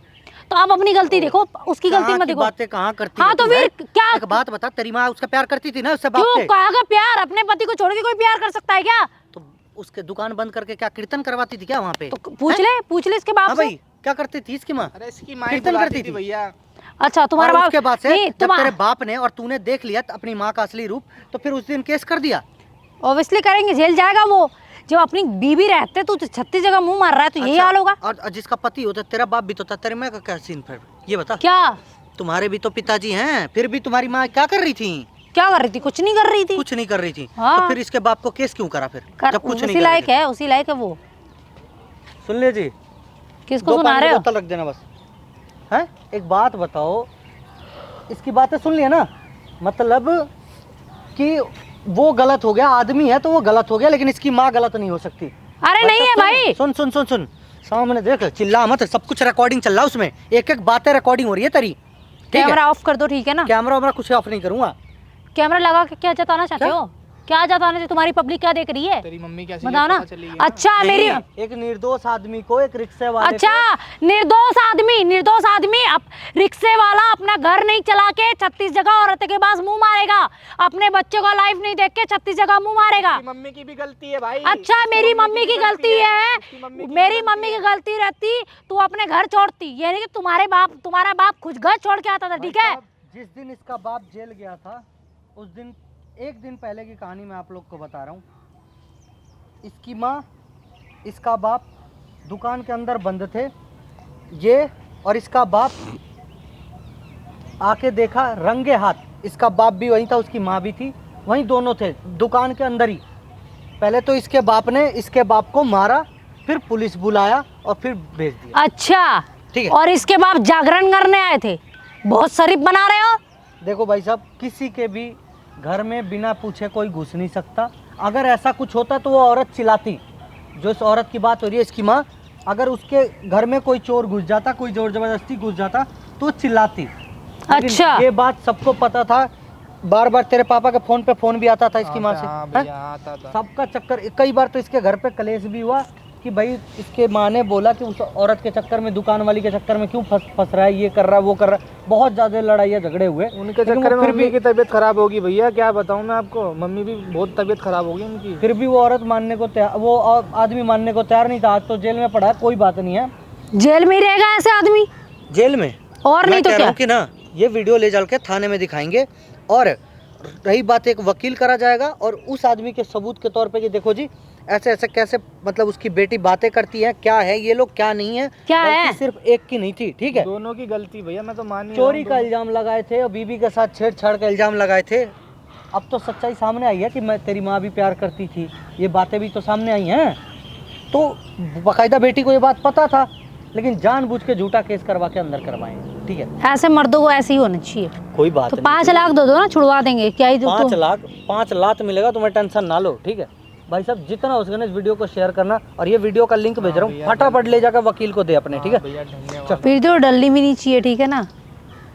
तो आप अपनी गलती देखो, उसकी गलती मत देखो। बातें कहाँ करती हाँ है तो तू, फिर है? क्या? एक बात बता, तेरी माँ उसका प्यार करती थी ना उससे बाप क्यों? से? कहा प्यार? अपने पति को छोड़ के कोई प्यार कर सकता है क्या? तो उसके दुकान बंद करके क्या कीर्तन करवाती थी क्या वहाँ पे? तो पूछ ले इसके बाप हाँ से। भाई, क्या करती थी इसकी माँ? अरे इसकी माँ कीर्तन बुलाती करती थी थी भैया। अच्छा तुम्हारा और बाप उसके बाद से नहीं, जब तेरे बाप ने और तूने देख लिया अपनी माँ का असली रूप, तो फिर उस दिन केस कर दिया। ऑब्वियसली करेंगे, जेल जाएगा वो। जब अपनी बीवी रहते तो 36 जगह मुंह मार रहा है, तो यही हाल होगा। और जिसका पति होता तेरा बाप भी तो था, तेरे माँ का क्या सीन? फिर ये बता। क्या तुम्हारे भी तो पिताजी हैं, फिर भी तुम्हारी माँ क्या कर रही थी? क्या कर रही थी? कुछ नहीं कर रही थी। कुछ नहीं कर रही थी। हाँ। तो फिर इसके बाप को केस क्यों करा फिर? जब कुछ नहीं उसी कर रहे लायक थे। है, उसी लायक है वो। सुन ले जी, किसको दो सुना पानी रहे की हो? बोतल रख देना बस। हैं? एक बात बताओ, इसकी बातें सुन लिया ना, मतलब कि वो गलत हो गया, आदमी है तो वो गलत हो गया, लेकिन इसकी माँ गलत नहीं हो सकती। अरे नहीं है भाई। सुन सुन सुन सुन, सामने देख, चिल्ला मत, सब कुछ रिकॉर्डिंग चल रहा है उसमें, एक एक बातें रिकॉर्डिंग हो रही है तेरी। ठीक है? कैमरा ऑफ कर दो, ठीक है ना? कैमरा वैमरा कुछ ऑफ नहीं करूंगा। कैमरा लगा के क्या जताना चाहते क्या? हो? क्या जताना चाहते? तुम्हारी पब्लिक क्या देख रही है? तेरी मम्मी कैसी बताओ ना। पता चली है ना? अच्छा मेरी नहीं, एक निर्दोष आदमी को, एक रिक्शे वाले अच्छा निर्दोष आदमी रिक्शे वाला अपना घर नहीं चला के 36 जगह औरत के पास मुंह मारेगा, अपने बच्चे का लाइफ नहीं देख के 36 जगह मुंह मारेगा। तेरी मम्मी की भी गलती है भाई। अच्छा मेरी मम्मी की गलती है, उसकी मेरी मम्मी की गलती रहती तू अपने घर छोड़ती, ये नहीं कि तुम्हारा बाप खुद घर छोड़ के आता था, ठीक है? जिस दिन इसका बाप जेल गया था, उस दिन एक दिन पहले की कहानी मैं आप लोग को बता रहा हूँ। इसकी माँ, इसका बाप दुकान के अंदर बंद थे, ये और इसका बाप आके देखा रंगे हाथ, इसका बाप भी वहीं था, उसकी माँ भी थी वहीं, दोनों थे दुकान के अंदर ही। पहले तो इसके बाप ने इसके बाप को मारा, फिर पुलिस बुलाया और फिर भेज दिया। अच्छा ठीक है। और इसके बाप जागरण करने आए थे, बहुत शरीफ बना रहे हो। देखो भाई साहब, किसी के भी घर में बिना पूछे कोई घुस नहीं सकता। अगर ऐसा कुछ होता तो वो औरत चिल्लाती, जो इस औरत की बात हो रही है इसकी माँ, अगर उसके घर में कोई चोर घुस जाता, कोई जोर जबरदस्ती घुस जाता तो चिल्लाती। अच्छा ये बात सबको पता था, बार बार तेरे पापा के फोन पे फोन भी आता था इसकी माँ से। हाँ हैं? भैया, आता था। सबका चक्कर, कई बार तो इसके घर पे कलेश भी हुआ कि भाई इसके माँ ने बोला कि उस औरत के चक्कर में, दुकान वाली के चक्कर में क्यों फंस रहा है, ये कर रहा है वो कर रहा है, बहुत ज़्यादा लड़ाइयाँ झगड़े हुए। उनके लेकिन चक्कर वो में फिर मम्मी भी की तबीयत खराब होगी भैया, क्या बताऊं मैं आपको, मम्मी भी बहुत तबीयत खराब होगी उनकी। फिर भी वो औरत मानने को तैयार, वो आदमी मानने को तैयार नहीं था। आज तो जेल में पड़ा है, कोई बात नहीं है, जेल में ही रहेगा ऐसे आदमी, जेल में। और नहीं तो कह रहा क्या? हूं कि ना, ये वीडियो ले चल के थाने में दिखाएंगे, और रही बात एक वकील करा जाएगा, और उस आदमी के सबूत के तौर पे कि देखो जी ऐसे ऐसे कैसे, मतलब उसकी बेटी बातें करती है, क्या है ये लोग, क्या नहीं है, क्या है? गलती सिर्फ एक की नहीं थी। ठीक है, दोनों की गलती भैया, मैं तो मान ही चोरी रहा का हूं इल्जाम लगाए थे और बीबी के साथ छेड़छाड़ का इल्जाम लगाए थे। अब तो सच्चाई सामने आई है कि मैं, तेरी माँ भी प्यार करती थी, ये बातें भी तो सामने आई हैं। तो बाकायदा बेटी को ये बात पता था, लेकिन जानबूझ के झूठा केस करवा के अंदर करवाएंगे। ठीक है, ऐसे मर्दों को ऐसे ही होना चाहिए। कोई बात तो नहीं। 5 लाख दो ना, छुड़वा देंगे। क्या ही 5 लाख मिलेगा, तुम्हें टेंशन ना लो। ठीक है भाई साहब, जितना हो सके इस वीडियो को शेयर करना, और ये वीडियो का लिंक भेज रहा हूँ, फटाफट ले जाकर वकील को दे अपने। ठीक है भैया, धन्यवाद। फिर तो डलनी भी नहीं चाहिए, ठीक है ना?